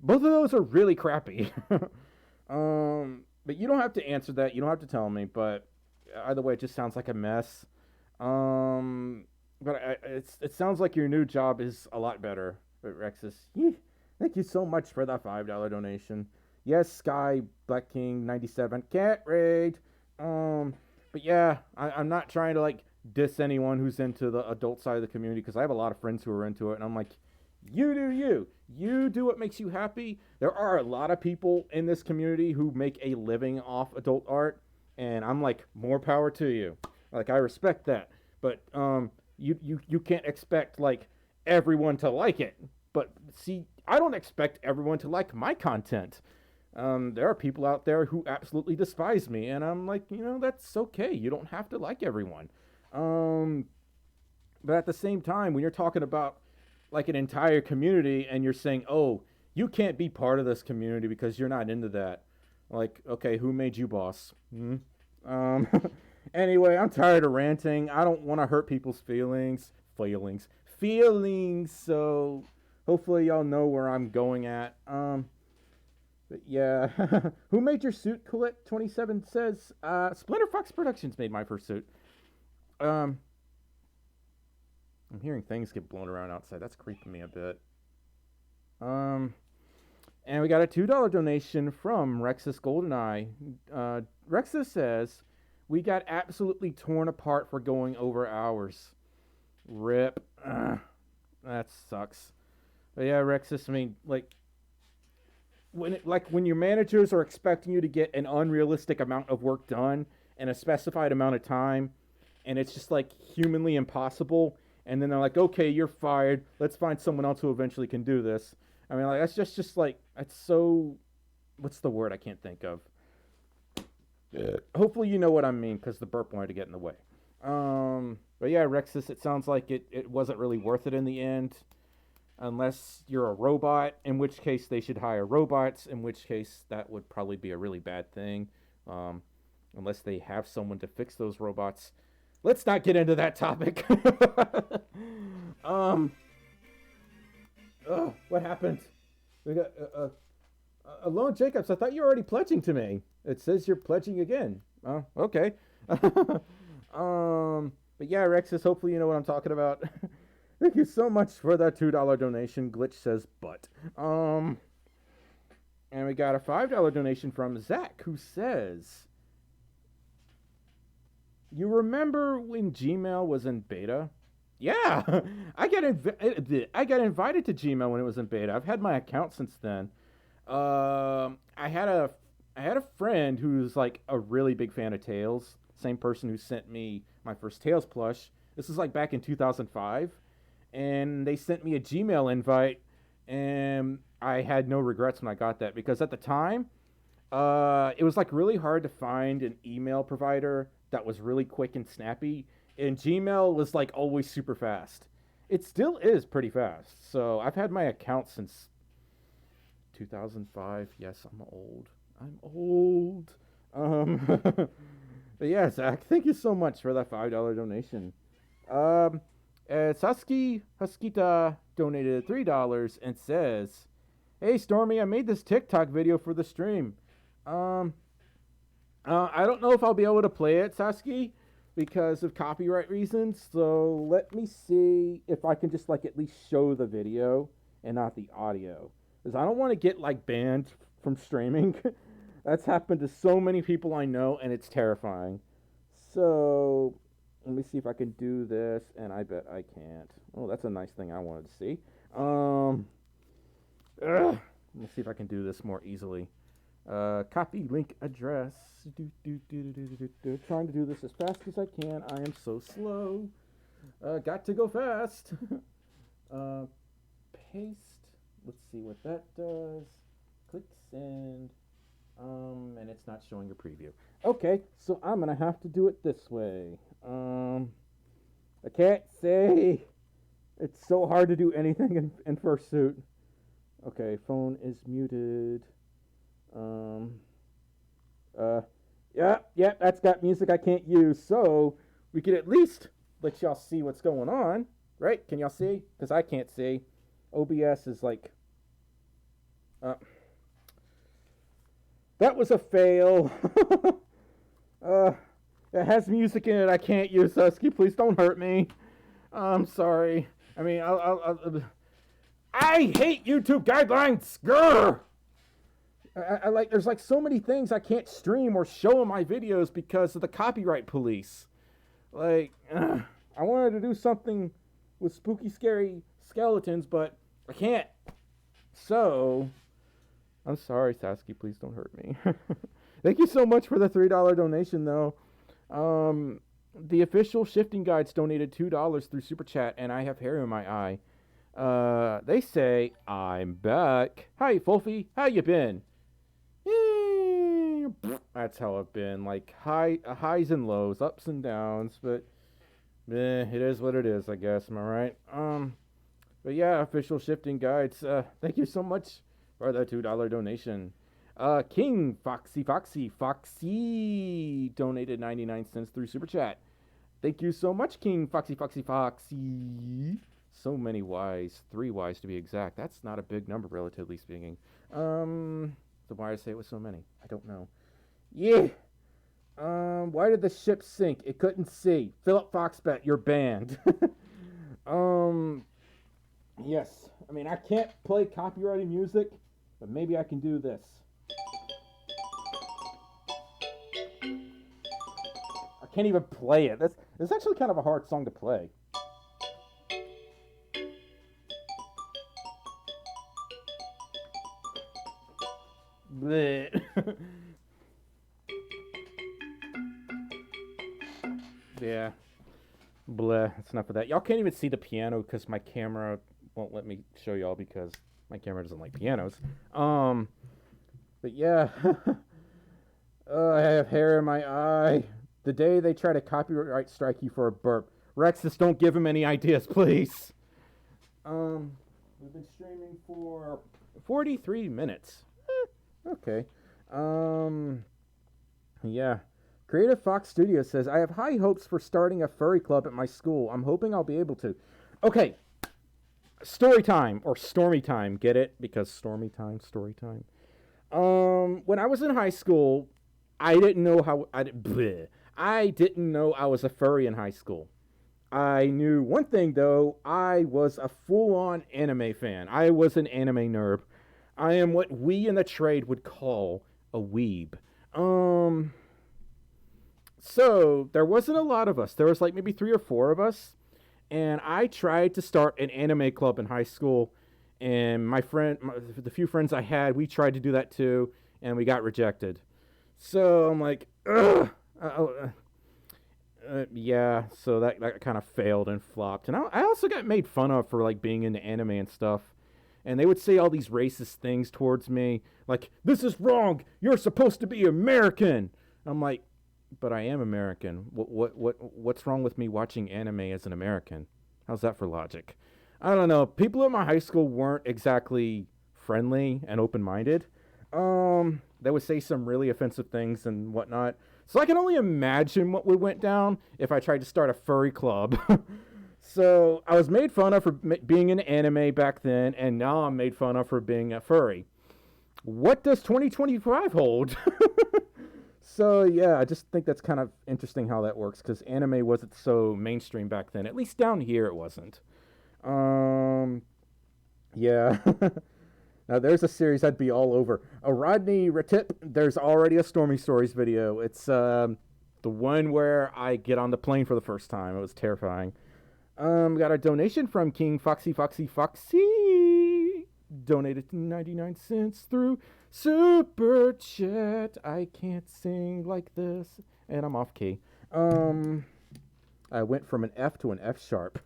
Both of those are really crappy. But you don't have to answer that. You don't have to tell me. But either way, it just sounds like a mess. But it sounds like your new job is a lot better. But Rexus, thank you so much for that $5 donation. Yes, Sky Black King 97 can't raid. But yeah, I'm not trying to like diss anyone who's into the adult side of the community, because I have a lot of friends who are into it, and I'm like, you do you. You do what makes you happy. There are a lot of people in this community who make a living off adult art, and I'm like, more power to you. Like, I respect that. But you can't expect like everyone to like it. But see, I don't expect everyone to like my content. There are people out there who absolutely despise me, and I'm like, that's okay. You don't have to like everyone. But at the same time, when you're talking about like an entire community and you're saying, "Oh, you can't be part of this community because you're not into that," like, okay, who made you boss? Anyway, I'm tired of ranting. I don't want to hurt people's feelings. So hopefully y'all know where I'm going at. But yeah, who made your suit? Colette 27 says, Splinter Fox Productions made my fursuit. I'm hearing things get blown around outside. That's creeping me a bit. And we got a $2 donation from Rexus Goldeneye. Rexus says, "We got absolutely torn apart for going over hours. Rip." That sucks. But yeah, Rexus, when your managers are expecting you to get an unrealistic amount of work done in a specified amount of time, and it's just like humanly impossible, and then they're like, "Okay, you're fired. Let's find someone else who eventually can do this." That's just like, it's so, what's the word I can't think of? Hopefully you know what I mean, because the burp wanted to get in the way. But yeah, Rexus, it sounds like it wasn't really worth it in the end. Unless you're a robot, in which case they should hire robots, in which case that would probably be a really bad thing. Unless they have someone to fix those robots. Let's not get into that topic. What happened? We got Alone Jacobs. I thought you were already pledging to me. It says you're pledging again. Oh, okay. But yeah, Rexus, hopefully you know what I'm talking about. Thank you so much for that $2 donation. Glitch says but. And we got a $5 donation from Zach, who says, "You remember when Gmail was in beta?" Yeah, I got invited to Gmail when it was in beta. I've had my account since then. I had a friend who's like a really big fan of Tails. Same person who sent me my first Tails plush. This is like back in 2005, and they sent me a Gmail invite, and I had no regrets when I got that, because at the time, it was like really hard to find an email provider that was really quick and snappy. And Gmail was like always super fast. It still is pretty fast. So I've had my account since 2005. Yes, I'm old. But yeah, Zach, thank you so much for that $5 donation. Saski Huskita donated $3 and says, "Hey Stormy, I made this TikTok video for the stream. I don't know if I'll be able to play it, Saski. because of copyright reasons. So let me see if I can just like at least show the video and not the audio, because I don't want to get like banned from streaming. That's happened to so many people I know, and it's terrifying. So let me see if I can do this, and I bet I can't. Oh, that's a nice thing I wanted to see. Let me see if I can do this more easily. Copy link address. Trying to do this as fast as I can. I am so slow. Got to go fast. Paste. Let's see what that does. Click send. And it's not showing a preview. Okay, so I'm gonna have to do it this way. I can't say. It's so hard to do anything in Fursuit. Okay, phone is muted. Yeah, that's got music I can't use. So we could at least let y'all see what's going on, right? Can y'all see? Because I can't see. OBS is like, that was a fail. It has music in it I can't use. Husky, please don't hurt me. I'm sorry. I mean, I hate YouTube guidelines. Grr! I like, there's like so many things I can't stream or show in my videos because of the copyright police. Like, I wanted to do something with spooky, scary skeletons, but I can't. So, I'm sorry, Sasky, please don't hurt me. Thank you so much for the $3 donation, though. The official shifting guides donated $2 through Super Chat, and I have hair in my eye. They say, I'm back. Hi, Folfy. How you been? That's how I've been. Like, highs and lows, ups and downs, but it is what it is, I guess. Am I right? But yeah, official shifting guides. Thank you so much for the $2 donation. King Foxy donated 99 cents through Super Chat. Thank you so much, King Foxy. So many Ys, 3 Ys to be exact. That's not a big number, relatively speaking. So why did I say it was so many? I don't know. Yeah. Why did the ship sink? It couldn't see. Philip Foxbet, you're banned. Yes. I mean, I can't play copyrighted music, but maybe I can do this. I can't even play it. It's actually kind of a hard song to play. Bleh. Yeah. Bleh. That's enough of that. Y'all can't even see the piano because my camera won't let me show y'all because my camera doesn't like pianos. But yeah. I have hair in my eye. The day they try to copyright strike you for a burp. Rexus, don't give him any ideas, please. We've been streaming for 43 minutes. Okay. Yeah. Creative Fox Studio says, I have high hopes for starting a furry club at my school. I'm hoping I'll be able to. Okay. Story time, or Stormy time. Get it? Because Stormy time, story time. When I was in high school, I didn't know I didn't know I was a furry in high school. I knew one thing, though. I was a full-on anime fan. I was an anime nerd. I am what we in the trade would call a weeb. So there wasn't a lot of us. There was like maybe 3 or 4 of us. And I tried to start an anime club in high school. And the few friends I had, we tried to do that too. And we got rejected. So I'm like, ugh. Yeah, so that kind of failed and flopped. And I also got made fun of for like being into anime and stuff. And they would say all these racist things towards me. Like, this is wrong. You're supposed to be American. I'm like, but I am American. What's wrong with me watching anime as an American? How's that for logic? I don't know. People at my high school weren't exactly friendly and open-minded. They would say some really offensive things and whatnot. So I can only imagine what would went down if I tried to start a furry club. So I was made fun of for being an anime back then, and now I'm made fun of for being a furry. What does 2025 hold? So yeah, I just think that's kind of interesting how that works because anime wasn't so mainstream back then. At least down here it wasn't. Um, yeah. Now there's a series I'd be all over. A Rodney Retip. There's already a Stormy Stories video. It's the one where I get on the plane for the first time. It was terrifying. Got a donation from King Foxy Foxy Foxy. Donated 99 cents through Super Chat. I can't sing like this, and I'm off key. I went from an F to an F sharp.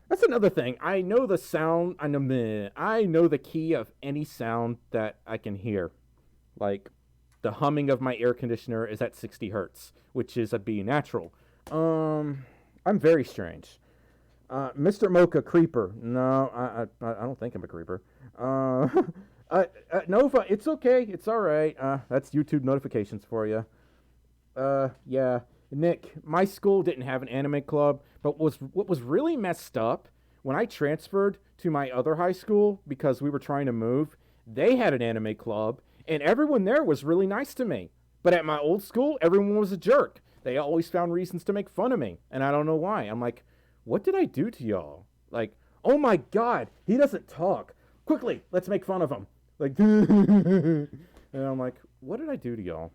That's another thing. I know the sound. I know the key of any sound that I can hear. Like the humming of my air conditioner is at 60 hertz, which is a B natural. I'm very strange. Mr. Mocha Creeper. No, I don't think I'm a creeper. Nova, it's okay. It's all right. That's YouTube notifications for you. Yeah. Nick, my school didn't have an anime club, but what was really messed up when I transferred to my other high school because we were trying to move, they had an anime club, and everyone there was really nice to me. But at my old school, everyone was a jerk. They always found reasons to make fun of me, and I don't know why. I'm like, what did I do to y'all? Like, oh my god, he doesn't talk. Quickly, let's make fun of him. Like, and I'm like, what did I do to y'all?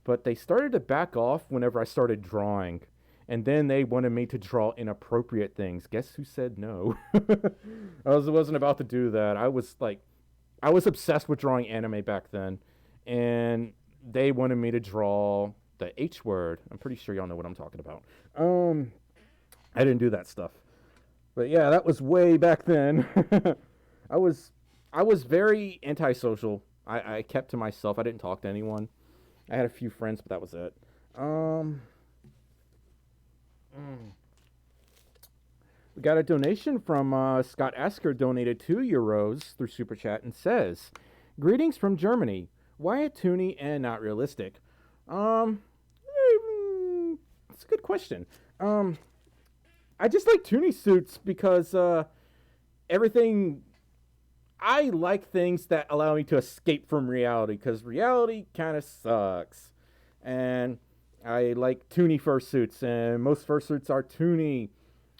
But they started to back off whenever I started drawing. And then they wanted me to draw inappropriate things. Guess who said no? I wasn't about to do that. I was obsessed with drawing anime back then. And they wanted me to draw the H word. I'm pretty sure y'all know what I'm talking about. I didn't do that stuff. But yeah, that was way back then. I was very antisocial. I kept to myself. I didn't talk to anyone. I had a few friends, but that was it. We got a donation from Scott Esker, donated €2 through Super Chat, and says, "Greetings from Germany. Wyatt Tooney and not realistic." It's a good question. I just like Tooney suits because everything. I like things that allow me to escape from reality, because reality kind of sucks. And I like Tooney fursuits, and most fursuits are Tooney.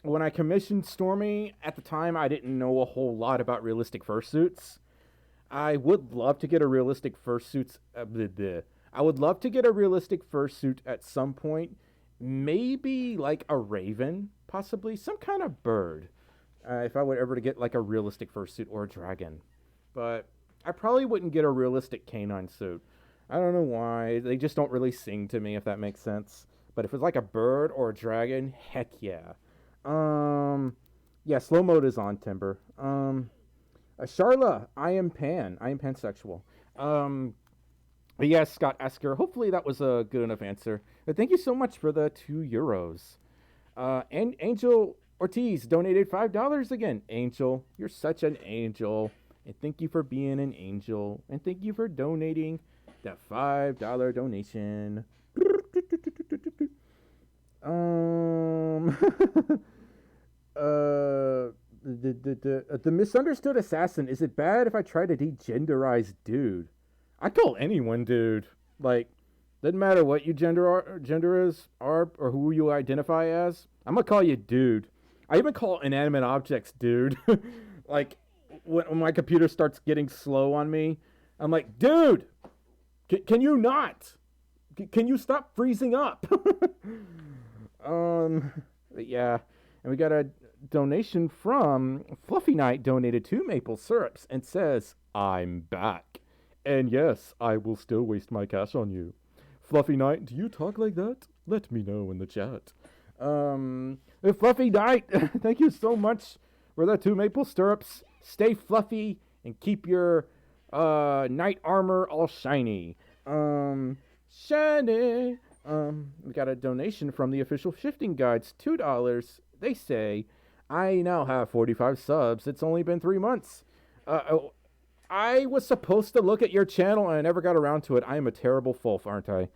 When I commissioned Stormy, at the time, I didn't know a whole lot about realistic fursuits. I would love to get a realistic fursuit. I would love to get a realistic fursuit at some point. Maybe like a raven, possibly. Some kind of bird. If I were ever to get like a realistic fursuit or a dragon. But I probably wouldn't get a realistic canine suit. I don't know why. They just don't really sing to me, if that makes sense. But if it's like a bird or a dragon, heck yeah. Yeah, slow mode is on, Timber. Charla, I am pansexual. But yes, Scott Esker, hopefully that was a good enough answer. But thank you so much for the €2. And Angel Ortiz donated $5 again. Angel, you're such an angel. And thank you for being an angel. And thank you for donating that $5 donation. The misunderstood assassin. Is it bad if I try to degenderize dude? I call anyone dude. Like, doesn't matter what you gender is, or who you identify as. I'm gonna call you dude. I even call inanimate objects dude. Like, when my computer starts getting slow on me, I'm like, dude, can you not? Can you stop freezing up? Yeah. And we got a donation from Fluffy Knight, donated 2 maple syrups, and says, "I'm back. And yes, I will still waste my cash on you. Fluffy Knight, do you talk like that? Let me know in the chat." Fluffy Knight, thank you so much for the 2 maple syrups. Stay fluffy and keep your knight armor all shiny. Shiny. We got a donation from the official shifting guides, $2. They say, "I now have 45 subs. It's only been 3 months. I was supposed to look at your channel and I never got around to it. I am a terrible Folf, aren't I?"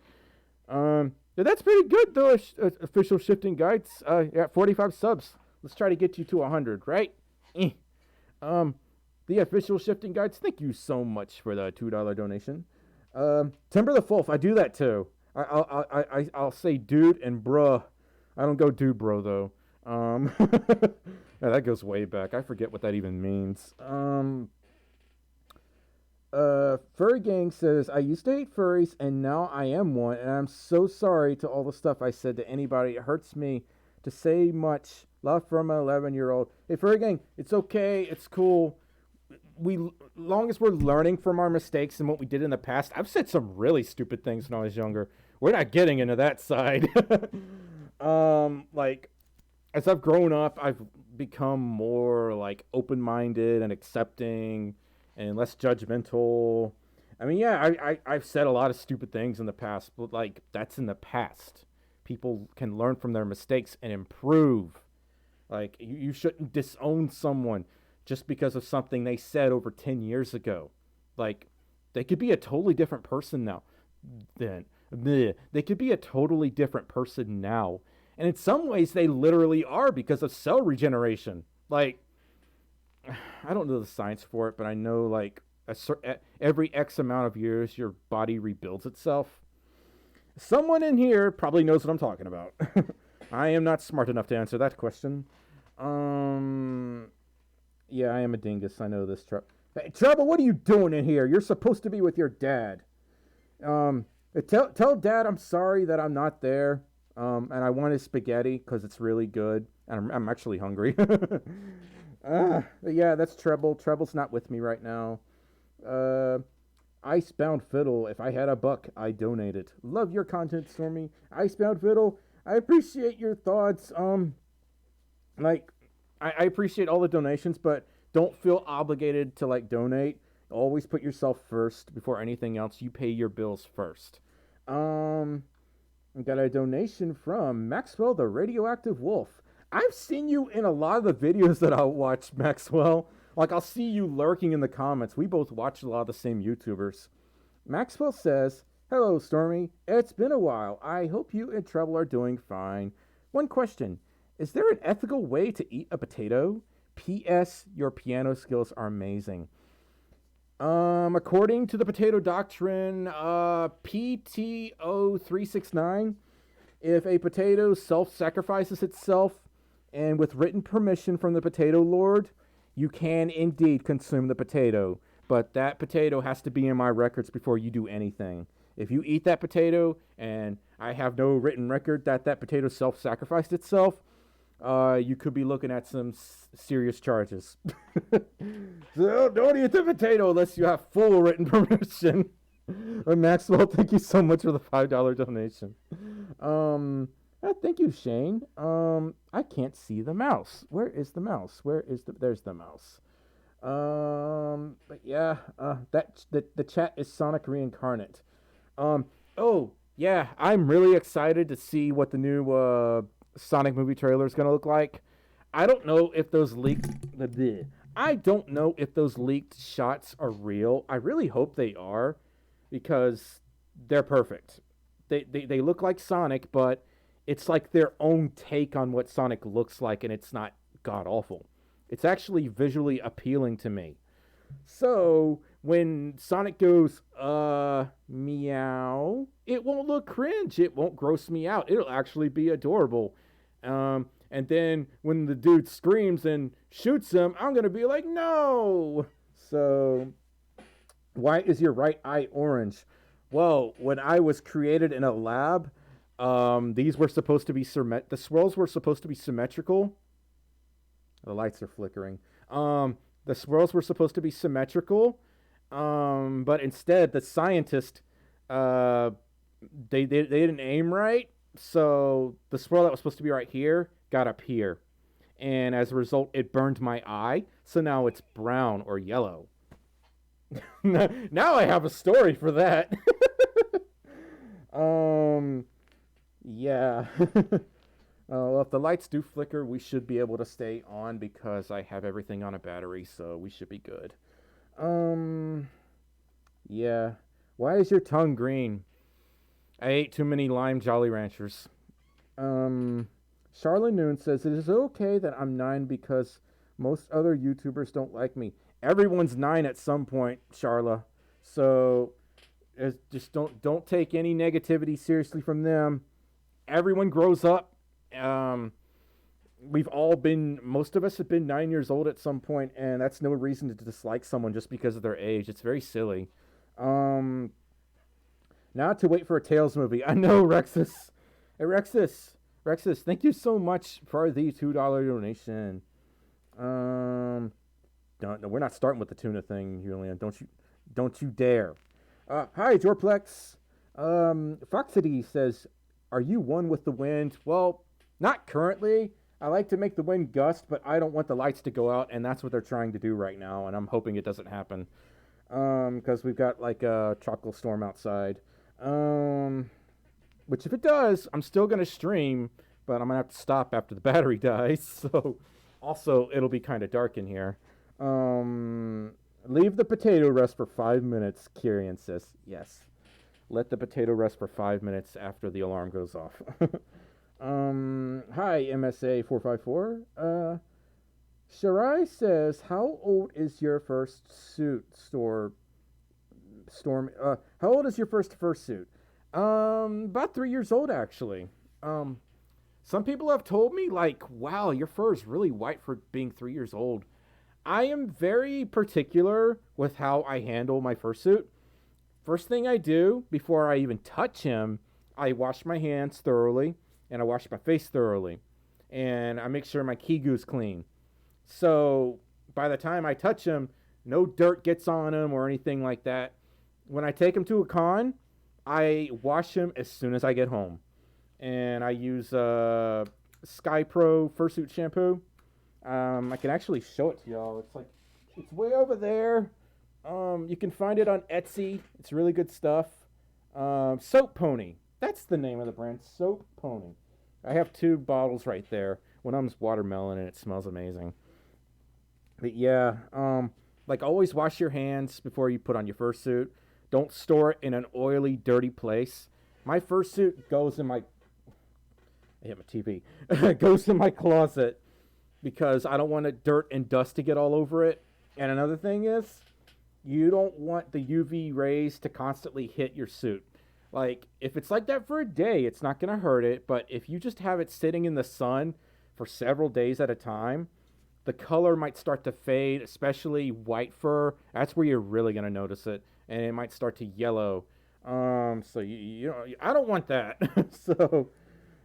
That's pretty good though, official shifting guides. Yeah, 45 subs. Let's try to get you to 100, right? The official shifting guides, thank you so much for the $2 donation. Timber the Fulf, I do that too. I'll say dude and bruh. I don't go dude bro though. Yeah, that goes way back. I forget what that even means. Furry Gang says, I used to hate furries and now I am one, and I'm so sorry to all the stuff I said to anybody. It hurts me to say much. Love from an 11-year-old. Hey, Furry Gang, it's okay. It's cool. Long as we're learning from our mistakes and what we did in the past. I've said some really stupid things when I was younger. We're not getting into that side. Like, as I've grown up, I've become more like open-minded and accepting and less judgmental. I mean, yeah, I've said a lot of stupid things in the past, but like, that's in the past. People can learn from their mistakes and improve. Like, you shouldn't disown someone just because of something they said over 10 years ago. Like, they could be a totally different person now. They could be a totally different person now. And in some ways, they literally are because of cell regeneration. Like, I don't know the science for it, but I know, like, every X amount of years, your body rebuilds itself. Someone in here probably knows what I'm talking about. I am not smart enough to answer that question. Yeah, I am a dingus. I know this. Hey, Trouble, what are you doing in here? You're supposed to be with your dad. Tell Dad I'm sorry that I'm not there. And I want his spaghetti because it's really good. And I'm actually hungry. Yeah, that's Treble. Treble's not with me right now. Icebound Fiddle. If I had a buck, I'd donate it. Love your content, Stormy. Icebound Fiddle. I appreciate your thoughts. Like, I appreciate all the donations, but don't feel obligated to, like, donate. Always put yourself first before anything else. You pay your bills first. I got a donation from Maxwell the Radioactive Wolf. I've seen you in a lot of the videos that I'll watch, Maxwell. Like, I'll see you lurking in the comments. We both watch a lot of the same YouTubers. Maxwell says, hello, Stormy. It's been a while. I hope you and Treble are doing fine. One question. Is there an ethical way to eat a potato? P.S. Your piano skills are amazing. According to the potato doctrine, PTO 369, if a potato self-sacrifices itself and with written permission from the potato lord, you can indeed consume the potato. But that potato has to be in my records before you do anything. If you eat that potato and I have no written record that that potato self-sacrificed itself, you could be looking at some serious charges. So don't eat the potato unless you have full written permission. Maxwell, thank you so much for the $5 donation. Thank you, Shane. I can't see the mouse. Where is the mouse? There's the mouse. But yeah, the chat is Sonic Reincarnate. Oh yeah, I'm really excited to see what the new Sonic movie trailer is gonna look like. I don't know if those leaked shots are real. I really hope they are, because they're perfect. They look like Sonic, but it's like their own take on what Sonic looks like, and it's not god awful. It's actually visually appealing to me. So when Sonic goes, meow, it won't look cringe. It won't gross me out. It'll actually be adorable. And then when the dude screams and shoots him, I'm going to be like, no. So why is your right eye orange? Well, when I was created in a lab, these were supposed to be the swirls were supposed to be symmetrical. The lights are flickering. The swirls were supposed to be symmetrical, but instead the scientist, they didn't aim right, so the swirl that was supposed to be right here got up here, and as a result, it burned my eye. So now it's brown or yellow. Now I have a story for that. Yeah. Well, if the lights do flicker, we should be able to stay on because I have everything on a battery, so we should be good. Yeah. Why is your tongue green? I ate too many lime Jolly Ranchers. Charlotte Noon says, it is okay that I'm 9 because most other YouTubers don't like me. Everyone's 9 at some point, Charla. So Just don't take any negativity seriously from them. Everyone grows up. Most of us have been 9 years old at some point, and that's no reason to dislike someone just because of their age. It's very silly. Now to wait for a Tales movie. I know, Rexus. Hey, Rexus, thank you so much for the $2 donation. No, we're not starting with the tuna thing, Julian. Don't you dare. Hi, Jorplex. Foxity says, are you one with the wind? Well, not currently. I like to make the wind gust, but I don't want the lights to go out, and that's what they're trying to do right now, and I'm hoping it doesn't happen. Because we've got like a tropical storm outside. Which if it does, I'm still going to stream, but I'm going to have to stop after the battery dies. So, also, it'll be kind of dark in here. Leave the potato rest for 5 minutes, Kyrian says. Yes. Let the potato rest for 5 minutes after the alarm goes off. Hi, MSA454. Shirai says, how old is your first suit, Stormy? How old is your first fursuit? About 3 years old, actually. Some people have told me, like, wow, your fur is really white for being 3 years old. I am very particular with how I handle my fursuit. First thing I do, before I even touch him, I wash my hands thoroughly, and I wash my face thoroughly. And I make sure my kigu's clean. So, by the time I touch him, no dirt gets on him or anything like that. When I take him to a con, I wash him as soon as I get home. And I use Sky Pro Fursuit shampoo. I can actually show it to y'all. It's way over there. You can find it on Etsy. It's really good stuff. Soap Pony. That's the name of the brand. Soap Pony. I have 2 bottles right there. One of them's watermelon and it smells amazing. But yeah, like always wash your hands before you put on your fursuit. Don't store it in an oily, dirty place. My fursuit goes in my... I hit my TV. Goes in my closet because I don't want the dirt and dust to get all over it. And another thing is, you don't want the UV rays to constantly hit your suit. Like, if it's like that for a day, it's not going to hurt it. But if you just have it sitting in the sun for several days at a time, the color might start to fade, especially white fur. That's where you're really going to notice it. And it might start to yellow. So, you know, I don't want that. So,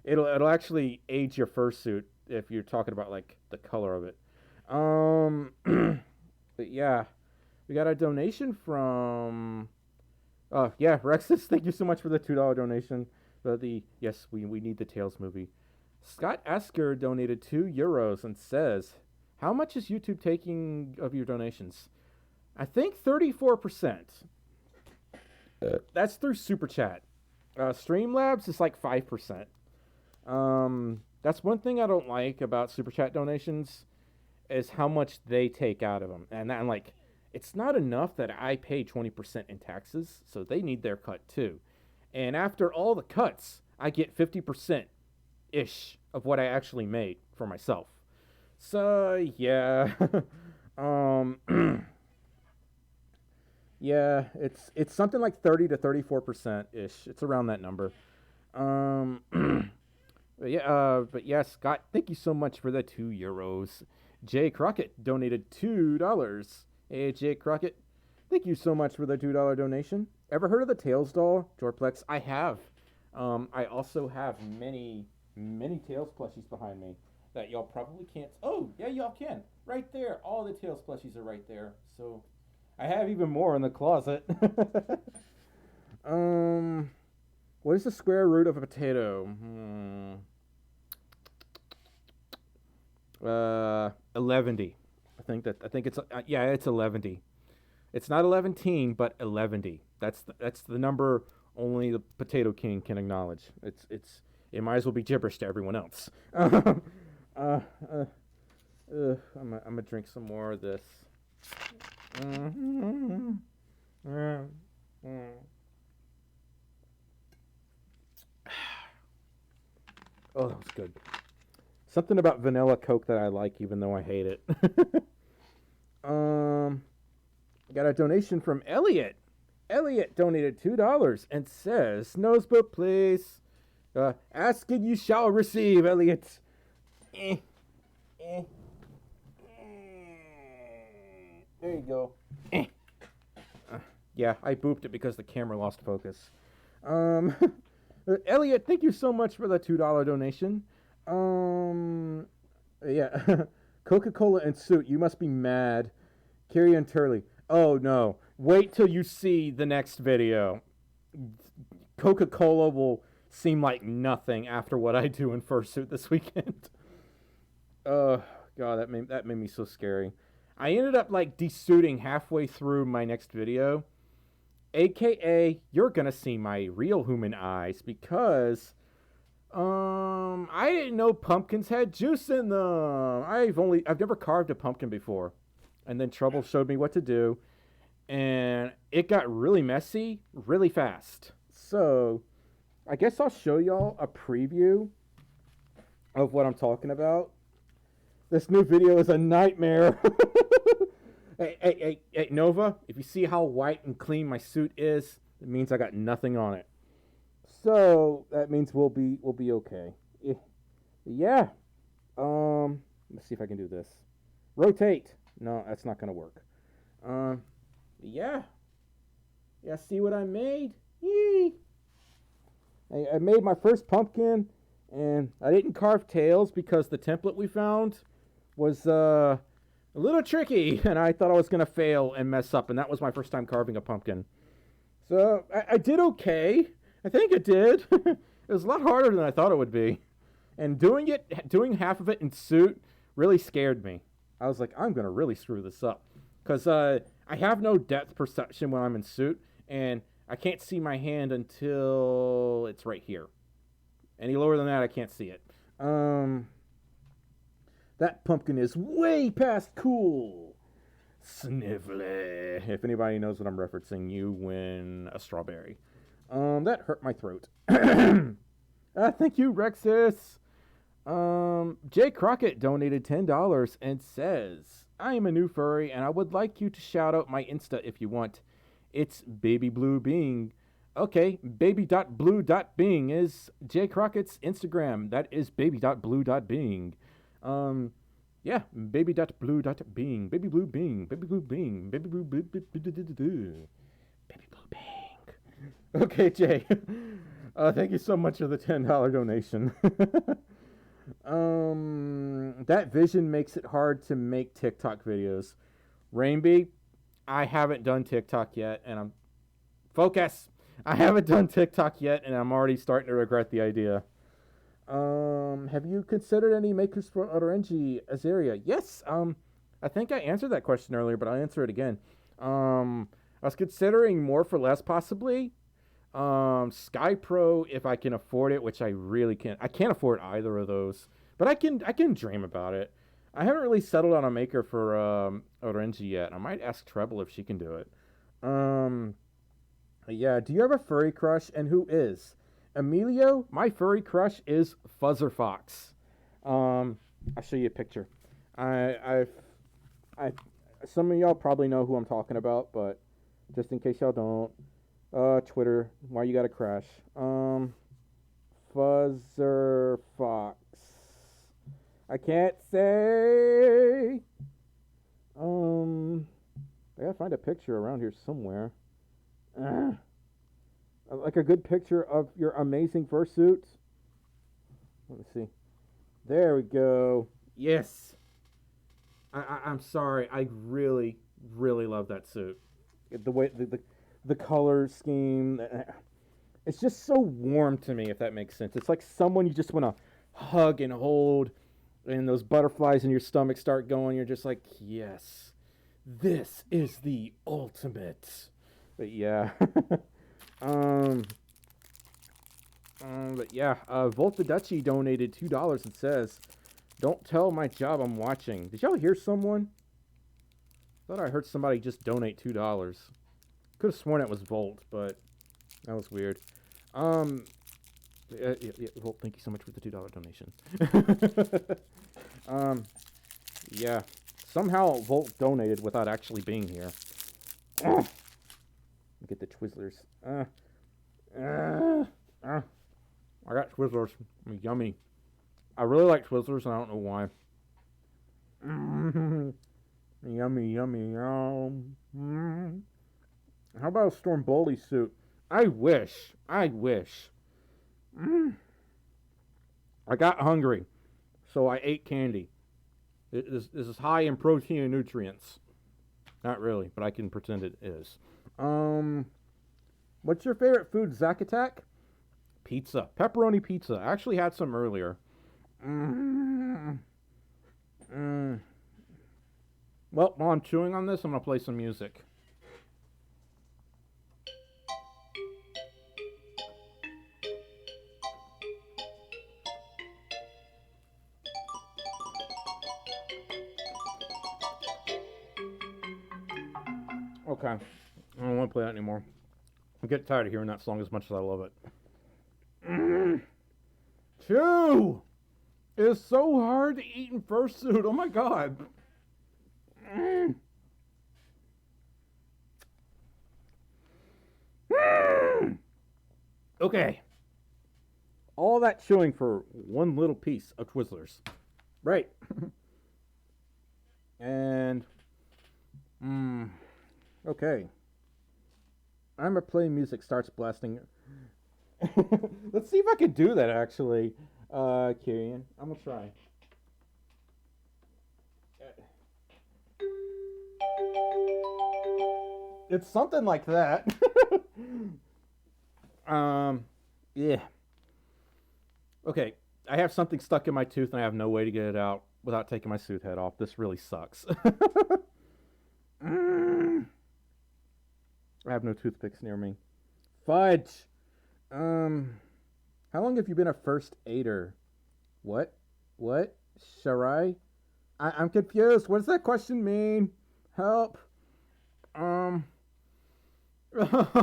it'll actually age your fursuit if you're talking about, like, the color of it. But, yeah. We got a donation from... yeah, Rexus, thank you so much for the $2 donation. Yes, we need the Tales movie. Scott Asker donated €2 and says, how much is YouTube taking of your donations? I think 34%. That's through Super Chat. Streamlabs is like 5%. That's one thing I don't like about Super Chat donations is how much they take out of them. And I'm like, it's not enough that I pay 20% in taxes, so they need their cut too. And after all the cuts, I get 50%-ish of what I actually made for myself. So, yeah. Yeah, it's something like 30 to 34%-ish. It's around that number. But yeah, Scott, thank you so much for the €2. Jay Crockett donated $2. Hey, Jay Crockett, thank you so much for the $2 donation. Ever heard of the Tails doll, Jorplex? I have. I also have many Tails plushies behind me that y'all probably can't. Oh, yeah, y'all can. Right there. All the Tails plushies are right there. So, I have even more in the closet. What is the square root of a potato? 11. I think it's it's 11. It's not 11, but 11. That's the number only the Potato King can acknowledge. It might as well be gibberish to everyone else. I'm gonna drink some more of this. Oh, that was good. Something about vanilla Coke that I like, even though I hate it. Got a donation from Elliot. Elliot donated $2 and says, "Nosebook, please. Asking you shall receive, Elliot." Eh, eh, there you go. Yeah, I booped it because the camera lost focus. Elliot, thank you so much for the $2 donation. Yeah. Coca-Cola and Suit, you must be mad. Carrie and Turley. Oh, no. Wait till you see the next video. Coca-Cola will seem like nothing after what I do in Fursuit this weekend. Oh, God, that made me so scary. I ended up, like, desuiting halfway through my next video. AKA, you're gonna see my real human eyes because... I didn't know pumpkins had juice in them. I've never carved a pumpkin before. And then Trouble showed me what to do. And it got really messy really fast. So, I guess I'll show y'all a preview of what I'm talking about. This new video is a nightmare. Hey, Nova, if you see how white and clean my suit is, it means I got nothing on it. So that means we'll be okay. Yeah. Let's see if I can do this. Rotate. No, that's not gonna work. Yeah. Yeah. See what I made? Yee. I made my first pumpkin, and I didn't carve tails because the template we found was a little tricky, and I thought I was gonna fail and mess up, and that was my first time carving a pumpkin. So I did okay. I think it did. It was a lot harder than I thought it would be. And doing half of it in suit really scared me. I was like, I'm going to really screw this up. Because I have no depth perception when I'm in suit, and I can't see my hand until it's right here. Any lower than that, I can't see it. That pumpkin is way past cool. Snivelly. If anybody knows what I'm referencing, you win a strawberry. That hurt my throat. Thank you, Rexus. Jay Crockett donated $10 and says, I am a new furry and I would like you to shout out my Insta if you want. It's Baby Blue Being. Okay, baby.blue.being is Jay Crockett's Instagram. That is baby.blue.being. Yeah, baby.blue.being. Baby Blue Being. Baby Blue Being. Baby Blue Baby Blue Being. Okay, Jay. Thank you so much for the $10 donation. That vision makes it hard to make TikTok videos. Rainby, I haven't done TikTok yet, and I haven't done TikTok yet, and I'm already starting to regret the idea. Have you considered any makers for Orangi Azaria? Yes. I think I answered that question earlier, but I'll answer it again. I was considering more for less, possibly. Sky Pro if I can afford it, which I really can't. I can't afford either of those, but I can dream about it. I haven't really settled on a maker for Orangi yet. I might ask Treble if she can do it. Yeah. Do you have a furry crush, and who is? Emilio, my furry crush is Fuzzer Fox. I'll show you a picture. Some of y'all probably know who I'm talking about, but just in case y'all don't. Twitter, why you gotta crash? Fuzzer Fox. I can't say. I gotta find a picture around here somewhere. Like a good picture of your amazing fursuit. Let me see. There we go. Yes. I'm sorry. I really, really love that suit. The way the color scheme, it's just so warm to me, if that makes sense. It's like someone you just want to hug and hold, and those butterflies in your stomach start going. You're just like, yes, this is the ultimate. But yeah. But yeah, Volta Dutchy donated $2 and says, don't tell my job I'm watching. Did y'all hear someone? Thought I heard somebody just donate $2. Could have sworn it was Volt, but that was weird. Yeah, Volt, thank you so much for the $2 donation. Yeah. Somehow Volt donated without actually being here. Get the Twizzlers. I got Twizzlers. Yummy. I really like Twizzlers, and I don't know why. Yummy, yummy, yum. How about a Storm Bowley suit? I wish. I got hungry, so I ate candy. This is high in protein and nutrients. Not really, but I can pretend it is. What's your favorite food, Zack Attack? Pizza. Pepperoni pizza. I actually had some earlier. Well, while I'm chewing on this, I'm going to play some music. Okay. I don't want to play that anymore. I'm getting tired of hearing that song as much as I love it. Chew! It is so hard to eat in fursuit. Oh my god. Okay. All that chewing for one little piece of Twizzlers. Right. And... okay. I'm gonna play music starts blasting. Let's see if I can do that actually. Kirian, I'm gonna try. It's something like that. Yeah. Okay, I have something stuck in my tooth and I have no way to get it out without taking my suit head off. This really sucks. I have no toothpicks near me. Fudge. How long have you been a first aider? What? Sharai? I'm confused. What does that question mean? Help. I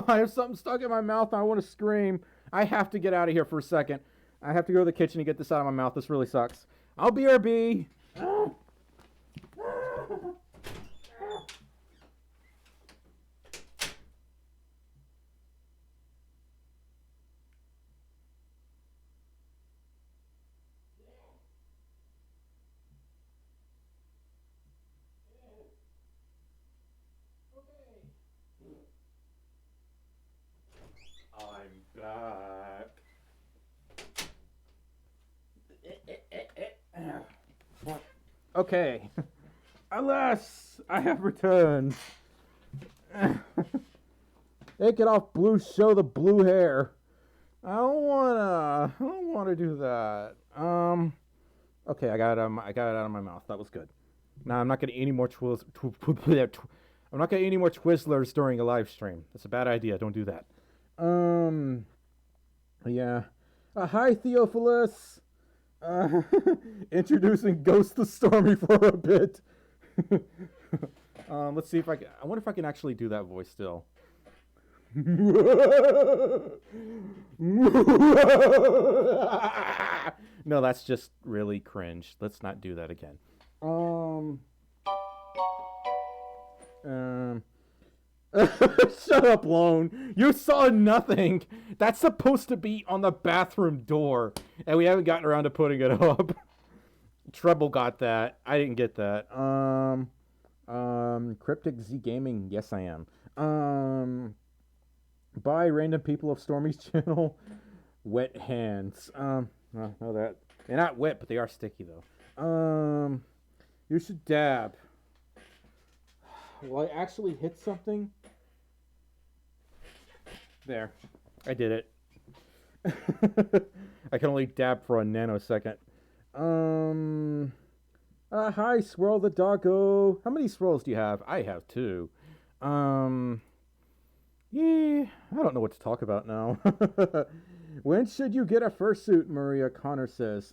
have something stuck in my mouth and I want to scream. I have to get out of here for a second. I have to go to the kitchen and get this out of my mouth. This really sucks. I'll BRB. I'm back. Okay. Alas, I have returned. Take it off, blue. Show the blue hair. I don't wanna do that. Okay, I got it out of my mouth. That was good. Now I'm not gonna eat any more I'm not gonna eat any more Twizzlers during a live stream. That's a bad idea. Don't do that. Yeah. Hi, Theophilus. Introducing Ghost the Stormy for a bit. Let's see if I wonder if I can actually do that voice still. No, that's just really cringe. Let's not do that again. Shut up, Lone. You saw nothing. That's supposed to be on the bathroom door, and we haven't gotten around to putting it up. Treble got that. I didn't get that. Cryptic Z Gaming. Yes, I am. By random people of Stormy's channel. Wet hands. Well, know that they're not wet, but they are sticky though. You should dab. Will I actually hit something? There. I did it. I can only dab for a nanosecond. Hi, Swirl the Doggo. How many swirls do you have? I have 2. Yeah, I don't know what to talk about now. When should you get a fursuit, Maria Connor says.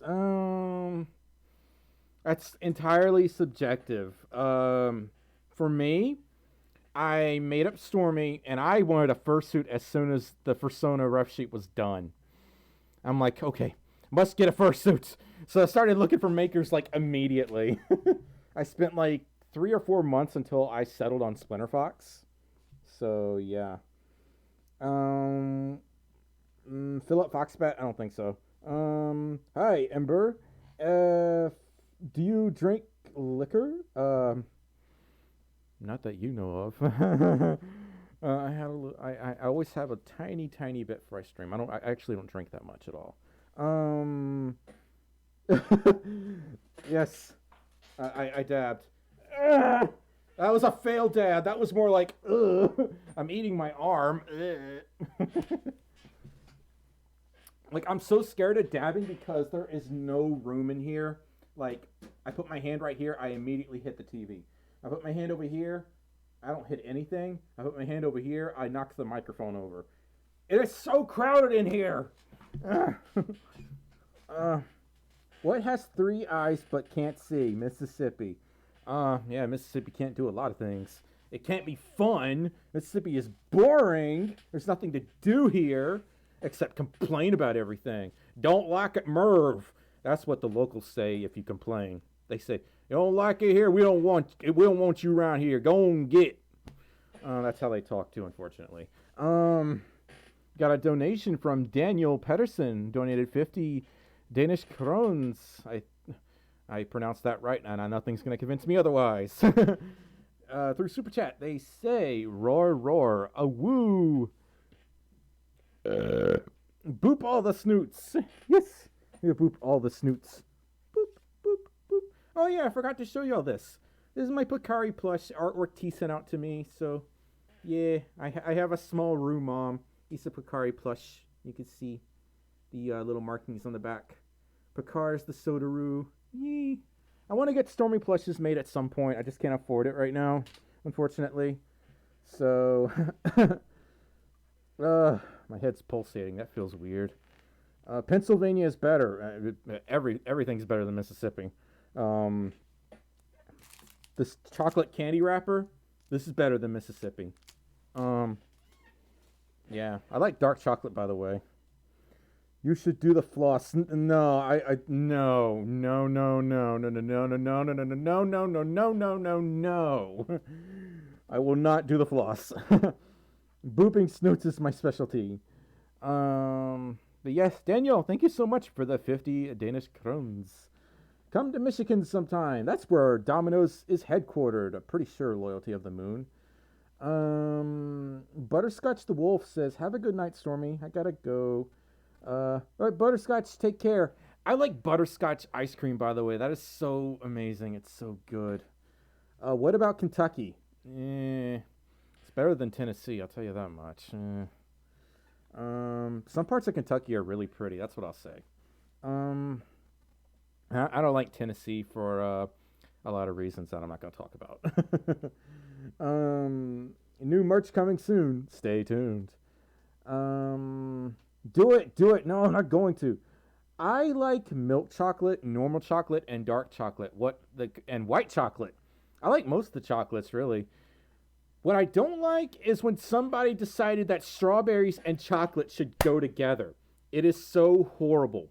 That's entirely subjective. For me, I made up Stormy, and I wanted a fursuit as soon as the Fursona rough sheet was done. I'm like, okay, must get a fursuit. So I started looking for makers, like, immediately. I spent, like, 3 or 4 months until I settled on Splinter Fox. So, yeah. Philip Foxbat? I don't think so. Hi, Ember. Do you drink liquor? Not that you know of. I always have a tiny bit for I stream. I actually don't drink that much at all. Yes, I dabbed. That was a failed dab. That was more like, I'm eating my arm. Like, I'm so scared of dabbing because there is no room in here. Like, I put my hand right here, I immediately hit the TV. I put my hand over here, I don't hit anything. I put my hand over here, I knock the microphone over. It is so crowded in here. What has 3 eyes but can't see? Mississippi. Yeah, Mississippi can't do a lot of things. It can't be fun. Mississippi is boring. There's nothing to do here except complain about everything. Don't like it, Merv. That's what the locals say if you complain. They say, you don't like it here, we don't want you around here. Go and get. That's how they talk too, unfortunately. Got a donation from Daniel Pedersen. Donated 50 Danish krones. I pronounced that right, and nothing's going to convince me otherwise. Through Super Chat, they say, roar, roar, a woo. Boop all the snoots. Yes, you boop all the snoots. Boop, boop, boop. Oh yeah, I forgot to show you all this. This is my Picari plush artwork T sent out to me, so yeah, I have a small room, Mom. It's a Picari plush. You can see the little markings on the back. Picar's the Sodaroo. Yee. I want to get Stormy plushes made at some point. I just can't afford it right now, unfortunately. So, my head's pulsating. That feels weird. Pennsylvania is better. Everything's better than Mississippi. This chocolate candy wrapper, this is better than Mississippi. Yeah, I like dark chocolate, by the way. You should do the floss. No, no. I will not do the floss. Booping snoots is my specialty. But yes, Daniel, thank you so much for the 50 Danish krones. Come to Michigan sometime. That's where Domino's is headquartered. I'm pretty sure, Loyalty of the Moon. Butterscotch the Wolf says, have a good night, Stormy. I gotta go. All right, Butterscotch, take care. I like butterscotch ice cream, by the way. That is so amazing. It's so good. What about Kentucky? It's better than Tennessee, I'll tell you that much. Some parts of Kentucky are really pretty. That's what I'll say. I don't like Tennessee for a lot of reasons that I'm not going to talk about. New merch coming soon. Stay tuned. Do it. No, I'm not going to. I like milk chocolate, normal chocolate, and dark chocolate. And white chocolate. I like most of the chocolates, really. What I don't like is when somebody decided that strawberries and chocolate should go together. It is so horrible.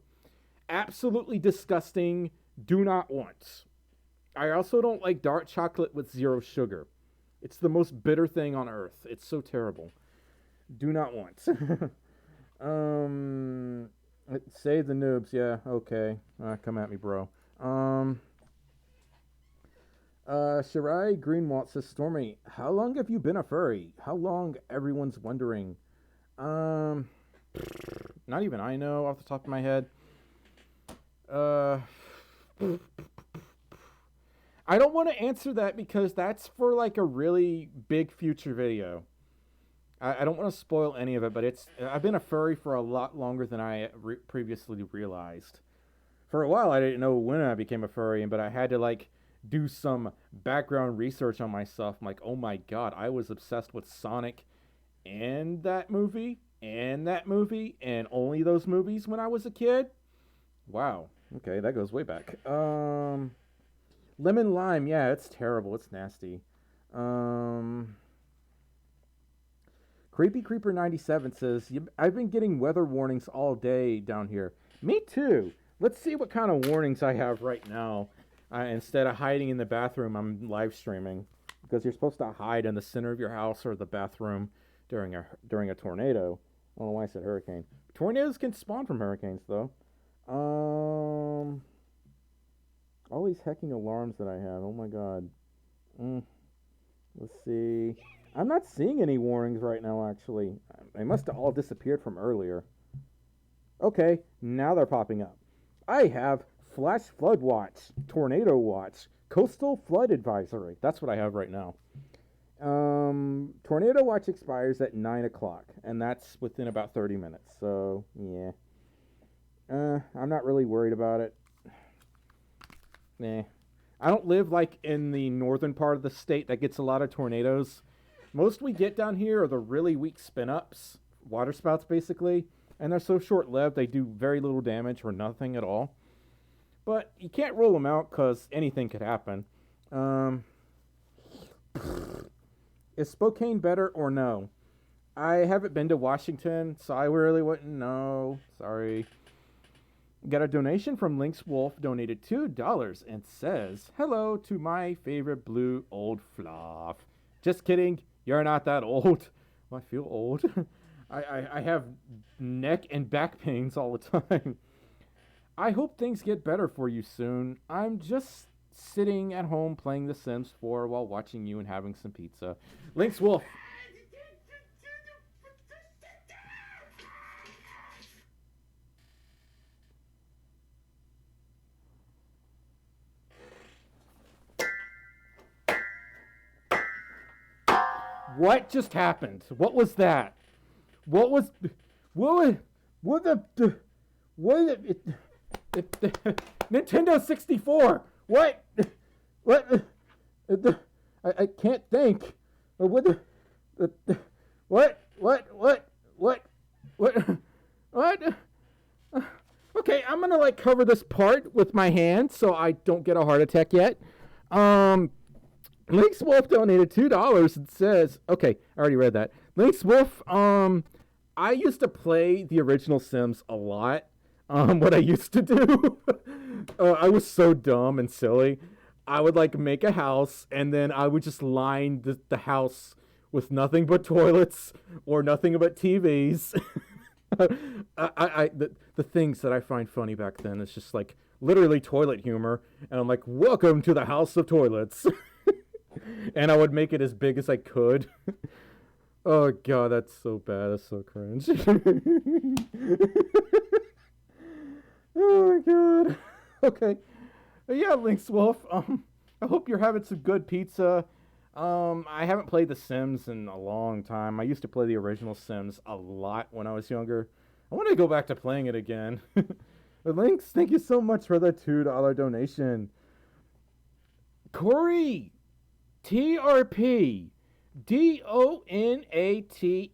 Absolutely disgusting. Do not want. I also don't like dark chocolate with 0 sugar. It's the most bitter thing on earth. It's so terrible. Do not want. Save the noobs. Yeah, okay. Come at me, bro. Shirai Greenwalt says, Stormy, how long have you been a furry? How long? Everyone's wondering. Not even I know off the top of my head. I don't want to answer that because that's for like a really big future video. I don't want to spoil any of it, but I've been a furry for a lot longer than I previously realized. For a while, I didn't know when I became a furry, but I had to like do some background research on myself. I'm like, oh my god, I was obsessed with Sonic and that movie, and only those movies when I was a kid. Wow. Okay, that goes way back. Lemon lime, yeah, it's terrible. It's nasty. Creepy Creeper 97 says, I've been getting weather warnings all day down here. Me too. Let's see what kind of warnings I have right now. Instead of hiding in the bathroom, I'm live streaming. Because you're supposed to hide in the center of your house or the bathroom during a tornado. I don't know why I said hurricane. Tornadoes can spawn from hurricanes, though. All these hecking alarms that I have. Oh my god. Let's see. I'm not seeing any warnings right now, actually. They must have all disappeared from earlier. Okay, now they're popping up. I have flash flood watch, tornado watch, coastal flood advisory. That's what I have right now. Tornado watch expires at 9 o'clock, and that's within about 30 minutes. So, yeah. I'm not really worried about it. Nah. I don't live like in the northern part of the state that gets a lot of tornadoes. Most we get down here are the really weak spin-ups, water spouts basically, and they're so short-lived they do very little damage or nothing at all. But you can't rule them out because anything could happen. Is Spokane better or no? I haven't been to Washington, so I really wouldn't know. Sorry. Got a donation from Lynx Wolf, donated $2 and says, hello to my favorite blue old fluff. Just kidding. You're not that old. Well, I feel old. I have neck and back pains all the time. I hope things get better for you soon. I'm just sitting at home playing The Sims 4 while watching you and having some pizza. Lynx Wolf. What just happened? What was that? What Nintendo 64. What? I can't think. What? Okay, I'm gonna like cover this part with my hand so I don't get a heart attack yet. Lynx Wolf donated $2 and says, okay, I already read that. Lynx Wolf, I used to play the original Sims a lot. What I used to do, I was so dumb and silly. I would like make a house and then I would just line the house with nothing but toilets or nothing but TVs. The things that I find funny back then is just like literally toilet humor. And I'm like, welcome to the house of toilets. And I would make it as big as I could. Oh god, that's so bad. That's so cringe. Oh my god. Okay. Yeah, Lynx Wolf. I hope you're having some good pizza. I haven't played The Sims in a long time. I used to play the original Sims a lot when I was younger. I want to go back to playing it again. But Lynx, thank you so much for the $2 donation. Corey TRP DONATED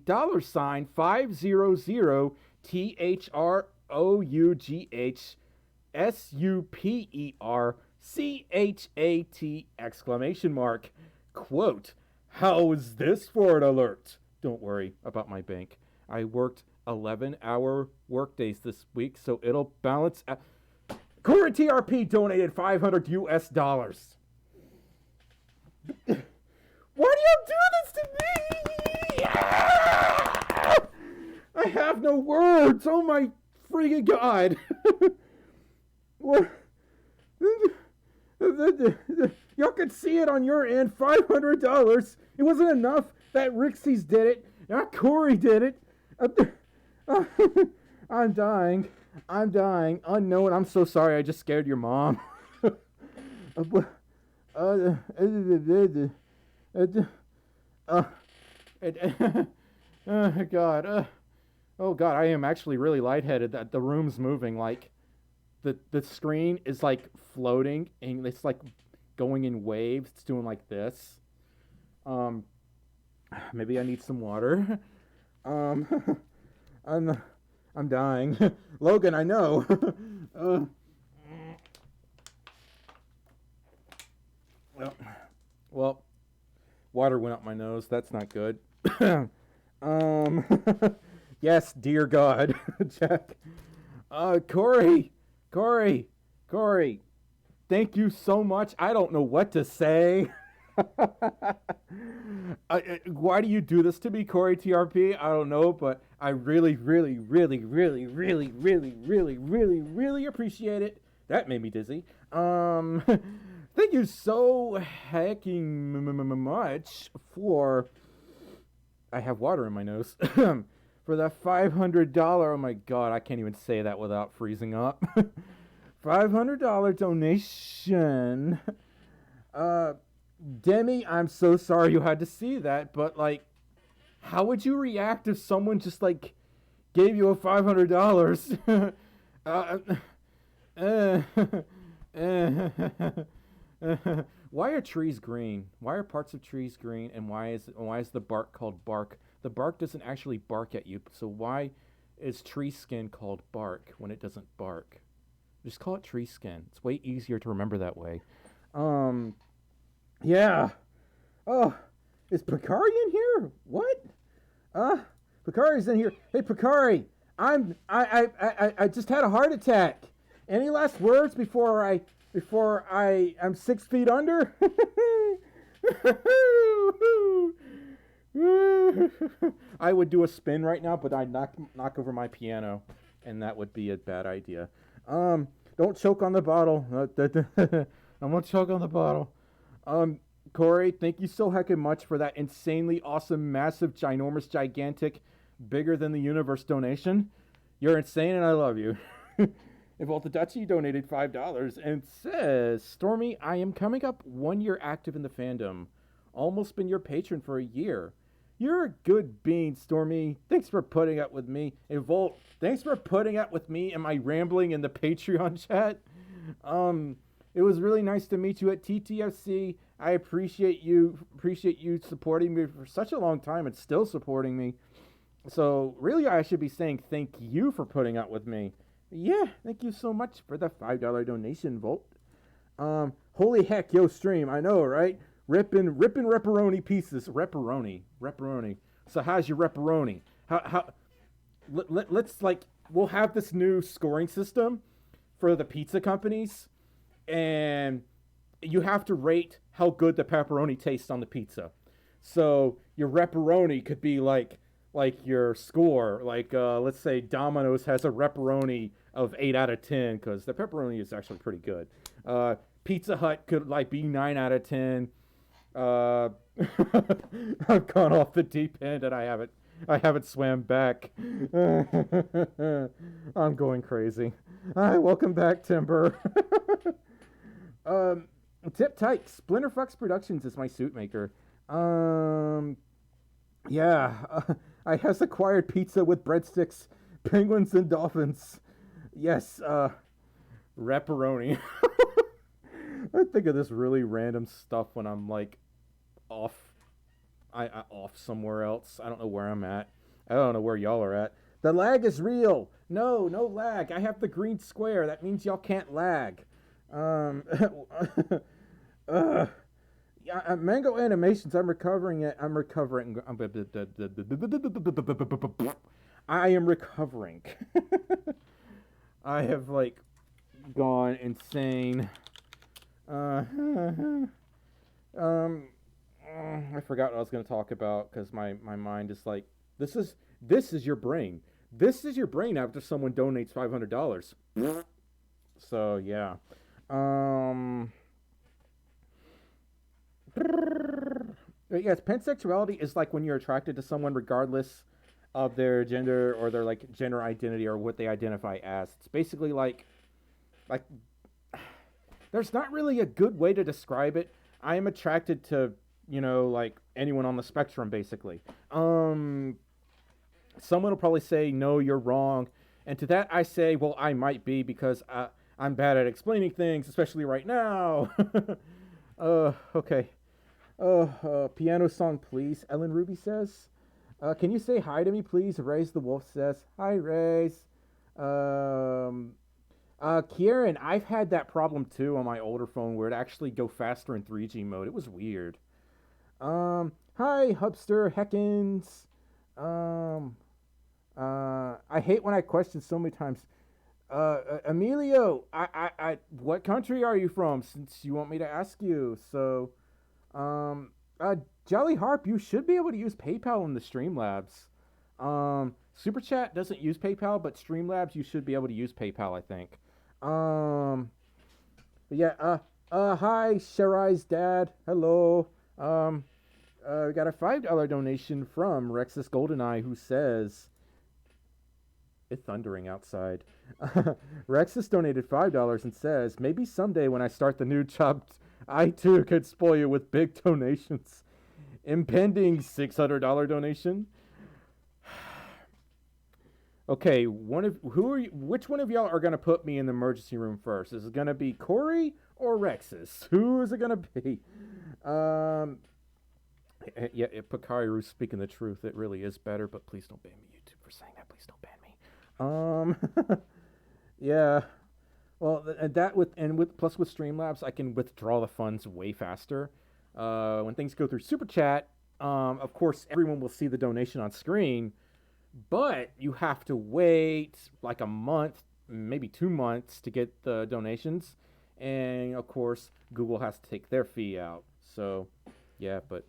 $500 THROUGHSUPERCHAT exclamation mark. Quote, how is this for an alert? Don't worry about my bank. I worked 11-hour workdays this week, so it'll balance out. Corey TRP donated $500. Why do you do this to me? I have no words. Oh my freaking god. What? Y'all could see it on your end. $500. It wasn't enough that Rixie's did it. Not Corey did it. I'm dying. Unknown. I'm so sorry. I just scared your mom. God. Oh god, I am actually really lightheaded. That the room's moving. Like the screen is like floating and it's like going in waves. It's doing like this. Maybe I need some water. I'm dying. Logan, I know. Well, water went up my nose. That's not good. Yes, dear God, Jack. Corey. Thank you so much. I don't know what to say. Why do you do this to me, Corey TRP? I don't know, but I really, really, really, really, really, really, really, really, really appreciate it. That made me dizzy. Thank you so hecking much for. I have water in my nose. For that $500. Oh my god, I can't even say that without freezing up. $500 donation. Demi, I'm so sorry you had to see that, but like, how would you react if someone just like gave you a $500? Why are trees green? Why are parts of trees green? And why is the bark called bark? The bark doesn't actually bark at you, so why is tree skin called bark when it doesn't bark? Just call it tree skin. It's way easier to remember that way. Yeah. Oh, is Picari in here? What? Picari's in here. Hey, Picari, I just had a heart attack. Any last words before I'm 6 feet under? I would do a spin right now, but I'd knock over my piano, and that would be a bad idea. Don't choke on the bottle. I'm gonna choke on the bottle. Corey, thank you so heckin' much for that insanely awesome, massive, ginormous, gigantic, bigger than the universe donation. You're insane, and I love you. Voltadachi donated $5 and says, Stormy, I am coming up 1 year active in the fandom. Almost been your patron for a year. You're a good bean, Stormy. Thanks for putting up with me. And Volt, thanks for putting up with me and my rambling in the Patreon chat. It was really nice to meet you at TTFC. I appreciate you supporting me for such a long time and still supporting me. So really, I should be saying thank you for putting up with me. Yeah, thank you so much for the $5 donation, Volt. Holy heck, yo, stream, I know, right? Rippin' repperoni pieces. Repperoni. So how's your repperoni? Let's like, we'll have this new scoring system for the pizza companies, and you have to rate how good the pepperoni tastes on the pizza. So your repperoni could be like your score. Like, let's say Domino's has a repperoni of 8 out of 10 because the pepperoni is actually pretty good. Pizza Hut could like be 9 out of 10. I've gone off the deep end and I haven't swam back. I'm going crazy. Hi, welcome back, Timber. Tip tight. Splinterfucks Productions is my suit maker. Yeah, I has acquired pizza with breadsticks, penguins, and dolphins. Yes, repperoni. I think of this really random stuff when I'm like off somewhere else. I don't know where I'm at. I don't know where y'all are at. The lag is real. No lag. I have the green square. That means y'all can't lag. Mango Animations. I'm recovering. I am recovering. I have like gone insane. I forgot what I was going to talk about because my mind is like, this is your brain. This is your brain after someone donates $500. So yeah. Yes, pansexuality is like when you're attracted to someone regardless of their gender or their like gender identity or what they identify as. It's basically like there's not really a good way to describe it. I am attracted to, like anyone on the spectrum, basically. Someone will probably say, no, you're wrong. And to that I say, well, I might be because I'm bad at explaining things, especially right now. Okay. Piano song, please. Ellen Ruby says. Can you say hi to me, please? Raise the Wolf says. Hi, Raise. Kieran, I've had that problem too on my older phone where it actually go faster in 3G mode. It was weird. Hi, Hubster Heckins. I hate when I question so many times. Emilio, what country are you from? Since you want me to ask you, so, Jelly Harp, you should be able to use PayPal in the Streamlabs. Super Chat doesn't use PayPal, but Streamlabs you should be able to use PayPal, I think. But yeah, hi, Sharai's dad. Hello. We got a $5 donation from Rexus Goldeneye who says, it's thundering outside. Rexus donated $5 and says, maybe someday when I start the new job, I too could spoil you with big donations. Impending $600 donation. Okay, which one of y'all are gonna put me in the emergency room first? Is it gonna be Corey or Rexus? Who is it gonna be? Yeah, Pakaru's speaking the truth. It really is better, but please don't ban me, YouTube, for saying that. Please don't ban me. Yeah. Well, and with Streamlabs, I can withdraw the funds way faster. When things go through Super Chat, of course, everyone will see the donation on screen, but you have to wait like a month, maybe 2 months to get the donations. And of course, Google has to take their fee out. So, yeah, but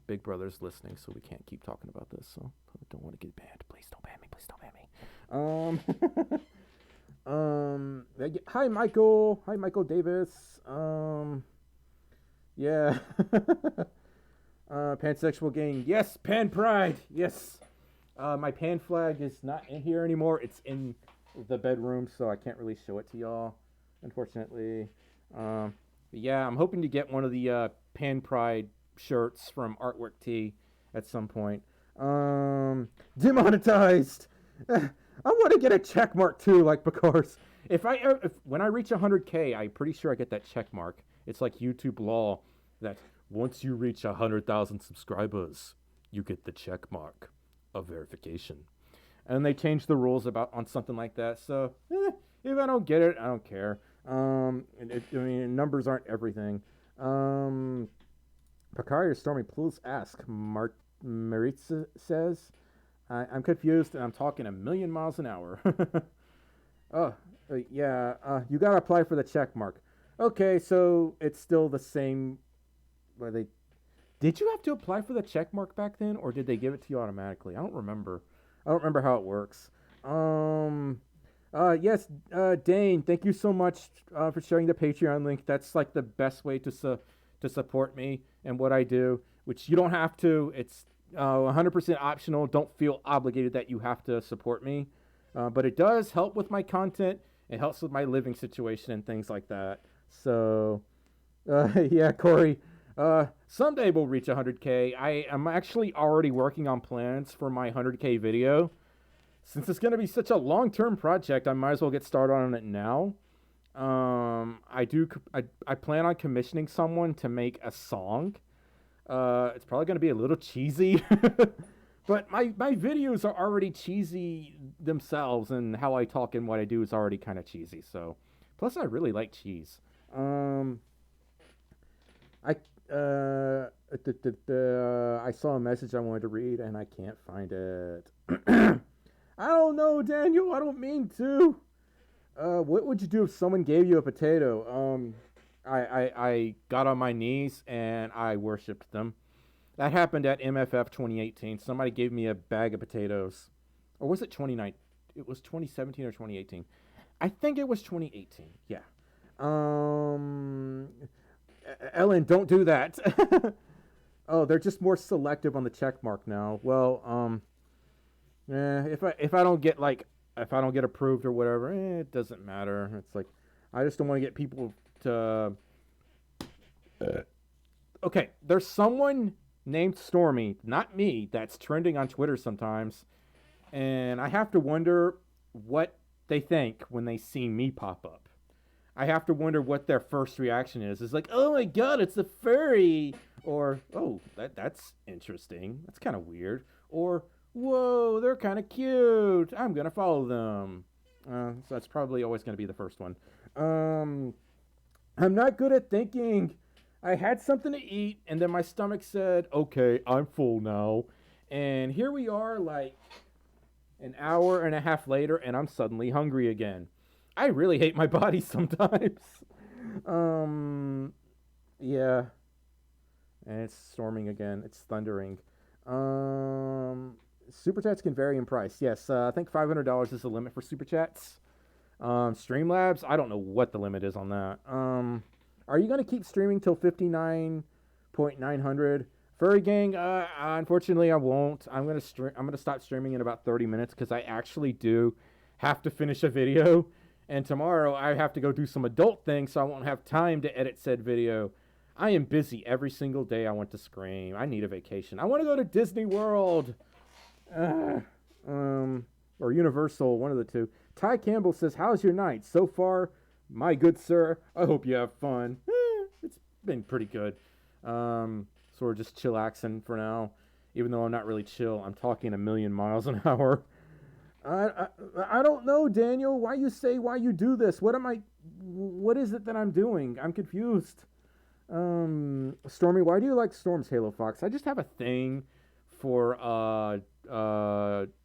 Big Brother's listening, so we can't keep talking about this. So I don't want to get banned. Please don't ban me. Please don't ban me. Hi Michael. Hi Michael Davis. Yeah. Pansexual gang. Yes, Pan Pride. Yes. My pan flag is not in here anymore. It's in the bedroom, so I can't really show it to y'all, unfortunately. But yeah, I'm hoping to get one of the Pan Pride shirts from Artwork T at some point. Demonetized. I want to get a check mark too, like because when I reach 100K, I'm pretty sure I get that check mark. It's like YouTube law that once you reach 100,000 subscribers, you get the check mark of verification. And they changed the rules on something like that. So if I don't get it, I don't care. I mean, numbers aren't everything. Picard or Stormy, please ask. Maritza says, I'm confused and I'm talking a million miles an hour. Yeah, you gotta apply for the check mark. Okay, so it's still the same. Did you have to apply for the check mark back then, or did they give it to you automatically? I don't remember how it works. Yes, Dane, thank you so much for sharing the Patreon link. That's like the best way to support me and what I do, which you don't have to. It's 100% optional. Don't feel obligated that you have to support me. But it does help with my content. It helps with my living situation and things like that. So, yeah, Corey, someday we'll reach 100K. I am actually already working on plans for my 100K video. Since it's going to be such a long-term project, I might as well get started on it now. I plan on commissioning someone to make a song. It's probably going to be a little cheesy, but my videos are already cheesy themselves, and how I talk and what I do is already kind of cheesy. So, plus I really like cheese. I saw a message I wanted to read and I can't find it. I don't know, Daniel. I don't mean to. What would you do if someone gave you a potato? I got on my knees and I worshipped them. That happened at MFF 2018. Somebody gave me a bag of potatoes. Or was it 2019? It was 2017 or 2018. I think it was 2018. Yeah. Ellen, don't do that. Oh, they're just more selective on the check mark now. Well, if I don't get approved or whatever, it doesn't matter. It's like I just don't want to get people to. Okay, there's someone named Stormy, not me, that's trending on Twitter sometimes, and I have to wonder what they think when they see me pop up. I have to wonder what their first reaction is. It's like, oh my god, it's a furry, or oh, that's interesting. That's kind of weird, or whoa, they're kind of cute. I'm gonna follow them. So that's probably always gonna be the first one. I'm not good at thinking. I had something to eat, and then my stomach said, okay, I'm full now. And here we are, like, an hour and a half later, and I'm suddenly hungry again. I really hate my body sometimes. Yeah. And it's storming again. It's thundering. Super chats can vary in price. Yes, I think $500 is the limit for super chats. Streamlabs, I don't know what the limit is on that. Are you gonna keep streaming till 59.900? Furry Gang, unfortunately, I won't. I'm gonna stop streaming in about 30 minutes because I actually do have to finish a video, and tomorrow I have to go do some adult things, so I won't have time to edit said video. I am busy every single day. I want to scream. I need a vacation. I want to go to Disney World, or Universal, one of the two. Ty Campbell says, "How's your night so far, my good sir? I hope you have fun." It's been pretty good. Sort of just chillaxing for now, even though I'm not really chill. I'm talking a million miles an hour. I don't know, Daniel. Why you do this? What is it that I'm doing? I'm confused. Stormy, why do you like Storm's Halo Fox? I just have a thing for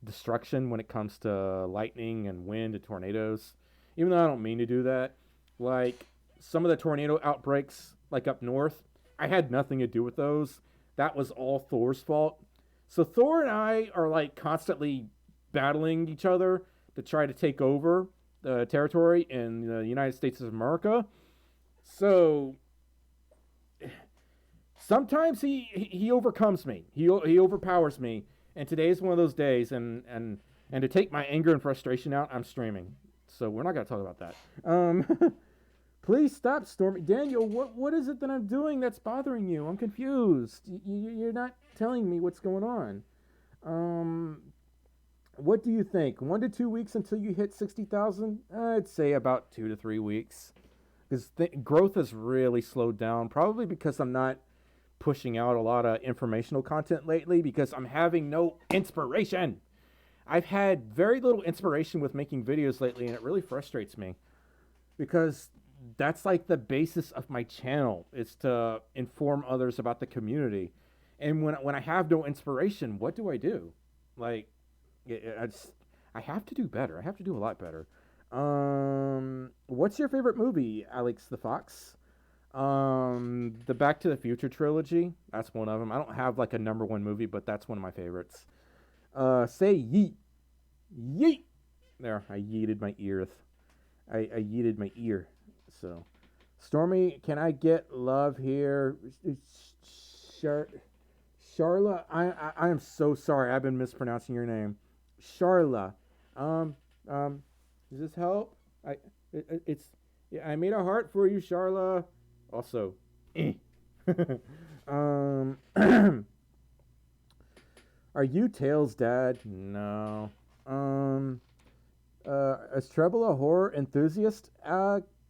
destruction when it comes to lightning and wind and tornadoes. Even though I don't mean to do that. Like, some of the tornado outbreaks, like up north, I had nothing to do with those. That was all Thor's fault. So Thor and I are like constantly battling each other to try to take over the territory in the United States of America. So sometimes he overcomes me. He overpowers me. And today is one of those days. And to take my anger and frustration out, I'm streaming. So we're not going to talk about that. Please stop, Stormy. Daniel, what is it that I'm doing that's bothering you? I'm confused. You're not telling me what's going on. What do you think? 1 to 2 weeks until you hit 60,000? I'd say about 2 to 3 weeks. Because growth has really slowed down. Probably because I'm not pushing out a lot of informational content lately. Because I'm having no inspiration. I've had very little inspiration with making videos lately. And it really frustrates me. Because that's like the basis of my channel, is to inform others about the community. And when I have no inspiration, what do I do? Like, I have to do better. I have to do a lot better. What's your favorite movie, Alex the Fox? The Back to the Future trilogy. That's one of them. I don't have like a number one movie, but that's one of my favorites. Say yeet. Yeet. There, I yeeted my ear. I yeeted my ear. So, Stormy, can I get love here? Charla, I am so sorry. I've been mispronouncing your name. Charla. Does this help? I made a heart for you, Charla. Also, are you Tails' dad? No. Is Treble a horror enthusiast?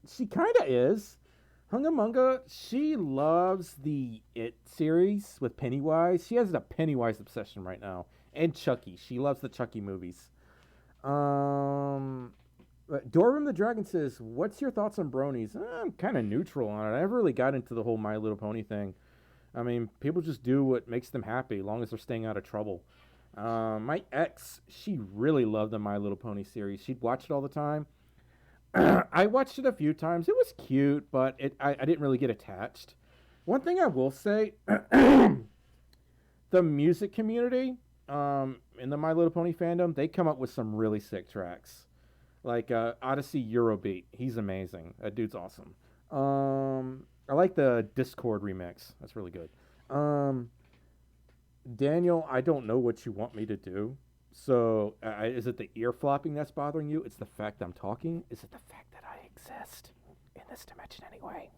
She kind of is. Hungamunga, she loves the It series with Pennywise. She has a Pennywise obsession right now. And Chucky. She loves the Chucky movies. Dorvin the Dragon says, what's your thoughts on bronies? I'm kind of neutral on it. I never really got into the whole My Little Pony thing. I mean, people just do what makes them happy, as long as they're staying out of trouble. My ex, she really loved the My Little Pony series. She'd watch it all the time. I watched it a few times. It was cute, but I didn't really get attached. One thing I will say, the music community in the My Little Pony fandom, they come up with some really sick tracks. Like Odyssey Eurobeat. He's amazing. That dude's awesome. I like the Discord remix. That's really good. Daniel, I don't know what you want me to do. So, is it the ear flopping that's bothering you? It's the fact I'm talking? Is it the fact that I exist in this dimension anyway?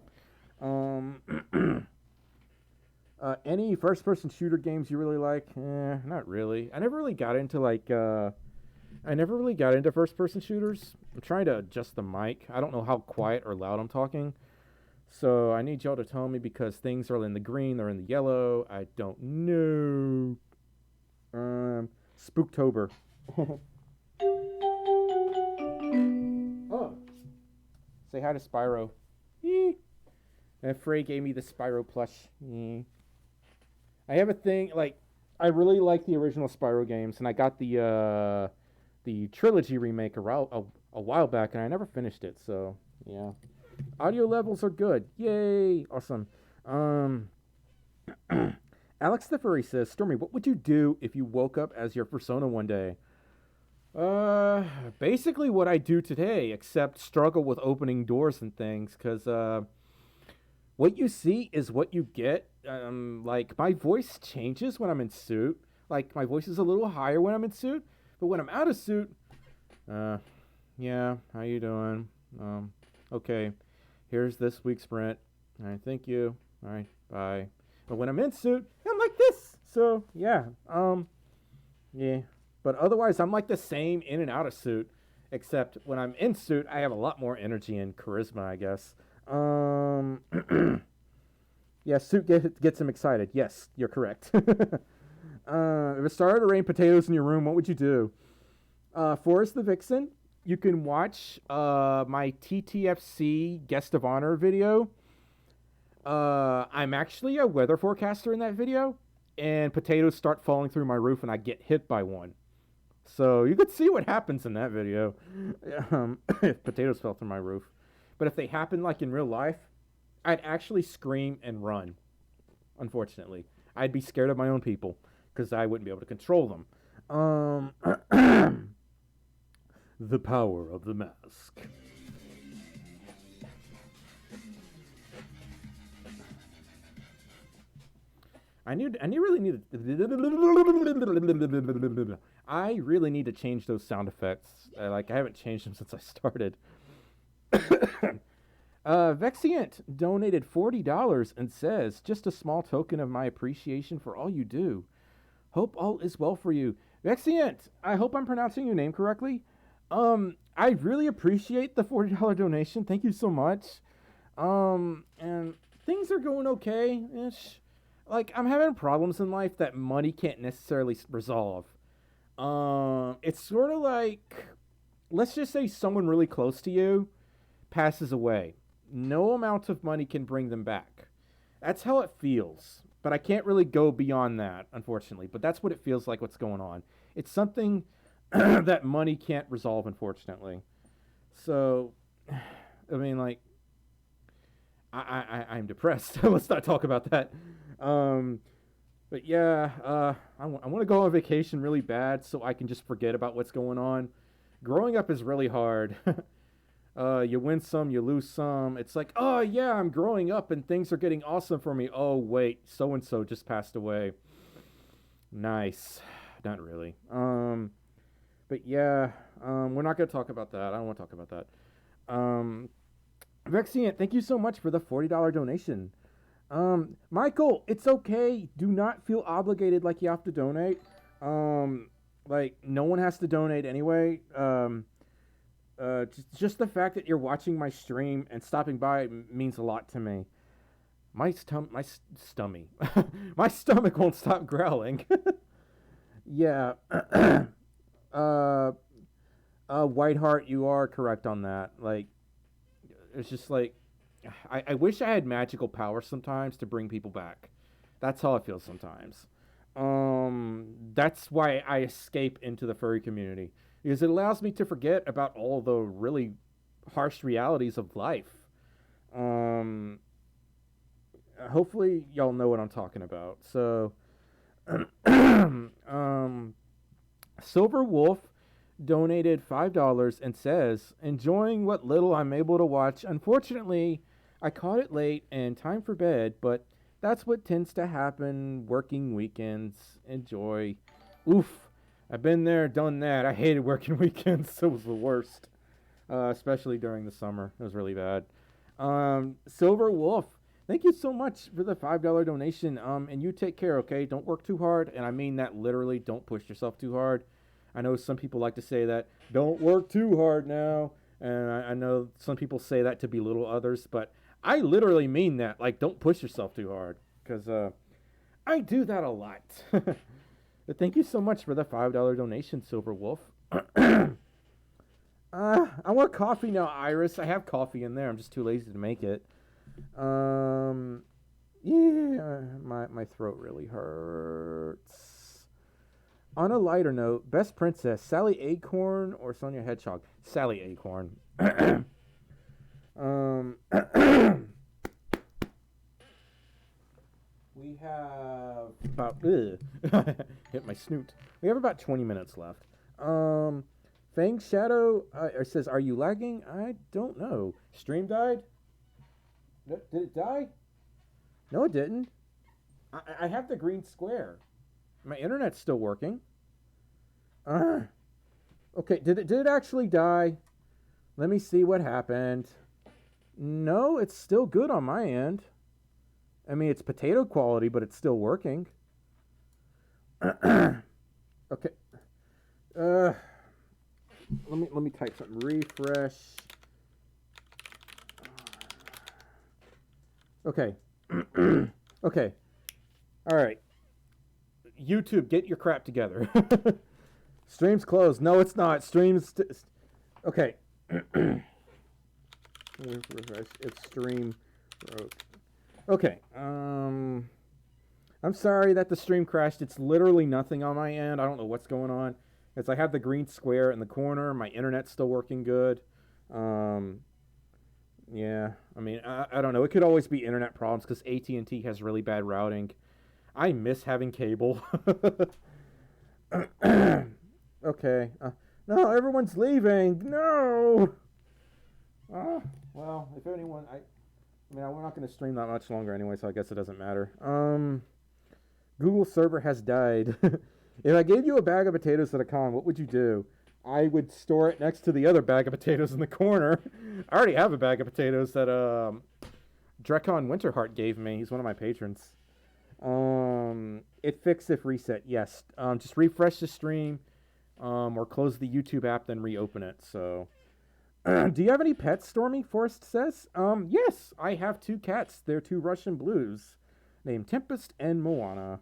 Any first-person shooter games you really like? Not really. I never really got into first-person shooters. I'm trying to adjust the mic. I don't know how quiet or loud I'm talking. So I need y'all to tell me, because things are in the green, they're in the yellow. I don't know. Spooktober. Oh. Say hi to Spyro. Frey gave me the Spyro plush. I have a thing, like, I really like the original Spyro games, and I got the trilogy remake a while back, and I never finished it, so, yeah. Audio levels are good. Yay! Awesome. Alex the Furry says, Stormy, what would you do if you woke up as your persona one day? Basically what I do today, except struggle with opening doors and things, because, what you see is what you get. Like, my voice changes when I'm in suit. Like, my voice is a little higher when I'm in suit, but when I'm out of suit, yeah, how you doing? Okay, here's this week's rent. All right, thank you. All right, bye. But when I'm in suit, I'm like this. So, yeah, yeah. But otherwise, I'm like the same in and out of suit, except when I'm in suit, I have a lot more energy and charisma, I guess. Yeah, suit gets him excited. Yes, you're correct. If it started to rain potatoes in your room, what would you do? Forrest the Vixen, you can watch my TTFC guest of honor video. I'm actually a weather forecaster in that video, and potatoes start falling through my roof and I get hit by one. So you could see what happens in that video if potatoes fell through my roof. But if they happen like in real life, I'd actually scream and run, unfortunately. I'd be scared of my own people because I wouldn't be able to control them. The power of the mask. I really need to change those sound effects. I haven't changed them since I started. Vexient donated $40 and says, just a small token of my appreciation for all you do. Hope all is well for you. Vexient, I hope I'm pronouncing your name correctly. I really appreciate the $40 donation. Thank you so much. And things are going okay-ish. Like, I'm having problems in life that money can't necessarily resolve. It's sort of like, let's just say someone really close to you passes away. No amount of money can bring them back. That's how it feels. But I can't really go beyond that, unfortunately. But that's what it feels like, what's going on. It's something that money can't resolve, unfortunately. So, I mean, like, I'm depressed. Let's not talk about that. But yeah, I want to go on vacation really bad so I can just forget about what's going on. Growing up is really hard. You win some, you lose some. It's like, oh yeah, I'm growing up and things are getting awesome for me. Oh wait, so-and-so just passed away. Nice. Not really. But yeah, we're not going to talk about that. I don't want to talk about that. Vexient, thank you so much for the $40 donation. Michael, it's okay. Do not feel obligated like you have to donate. Like, no one has to donate anyway. Just the fact that you're watching my stream and stopping by means a lot to me. My stomach won't stop growling. Yeah. Whiteheart, you are correct on that. Like, it's just like, I wish I had magical powers sometimes to bring people back. That's how I feel sometimes. That's why I escape into the furry community. Because it allows me to forget about all the really harsh realities of life. Hopefully y'all know what I'm talking about. So, Silver Wolf donated $5 and says, enjoying what little I'm able to watch. Unfortunately, I caught it late and time for bed, but that's what tends to happen working weekends. Enjoy. Oof. I've been there, done that. I hated working weekends. It was the worst. Especially during the summer. It was really bad. Silver Wolf, thank you so much for the $5 donation. And you take care, okay? Don't work too hard. And I mean that literally. Don't push yourself too hard. I know some people like to say that. Don't work too hard now. And I know some people say that to belittle others. But I literally mean that. Like, don't push yourself too hard. Because I do that a lot. But thank you so much for the $5 donation, Silver Wolf. I want coffee now, Iris. I have coffee in there. I'm just too lazy to make it. Yeah, my throat really hurts. On a lighter note, best princess, Sally Acorn or Sonia Hedgehog? Sally Acorn. We have about hit my snoot. We have about 20 minutes left. Fang Shadow says, "Are you lagging?" I don't know. Stream died? Did it die? No, it didn't. I have the green square. My internet's still working. Okay, did it actually die? Let me see what happened. No, it's still good on my end. I mean, it's potato quality, but it's still working. Okay. Let me type something. Refresh. Okay. Okay. All right. YouTube, get your crap together. Stream's closed. No, it's not. Stream's... okay. It's stream broke. Okay. I'm sorry that the stream crashed. It's literally nothing on my end. I don't know what's going on. It's I have the green square in the corner. My internet's still working good. Yeah. I mean, I don't know. It could always be internet problems because AT&T has really bad routing. I miss having cable. Okay. No, everyone's leaving. No. Well, if anyone, I mean, we're not going to stream that much longer anyway, so I guess it doesn't matter. Google server has died. If I gave you a bag of potatoes at a con, what would you do? I would store it next to the other bag of potatoes in the corner. I already have a bag of potatoes that Drekon Winterheart gave me. He's one of my patrons. It fixed if reset. Yes. Just refresh the stream, or close the YouTube app, then reopen it. So, do you have any pets, Stormy? Forrest says. Yes, I have 2 cats. They're 2 Russian blues, named Tempest and Moana.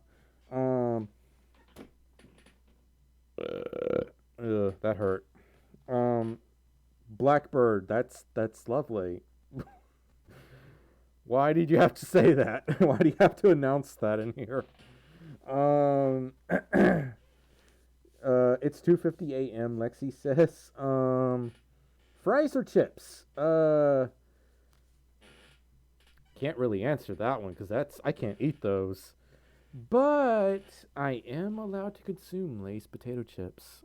That hurt. Blackbird. That's lovely. Why did you have to say that? Why do you have to announce that in here? It's 2:50 a.m. Lexi says. Fries or chips? Can't really answer that one because I can't eat those. But I am allowed to consume Lay's potato chips.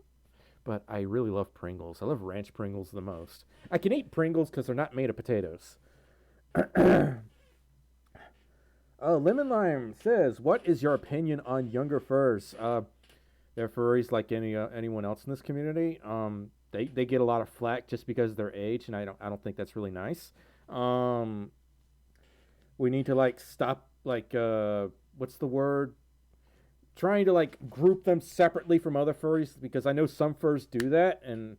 But I really love Pringles. I love ranch Pringles the most. I can eat Pringles because they're not made of potatoes. Lemon Lime says, "What is your opinion on younger furs?" They're furries like anyone else in this community. They get a lot of flack just because of their age, and I don't think that's really nice. We need to stop what's the word? Trying to group them separately from other furries, because I know some furs do that, and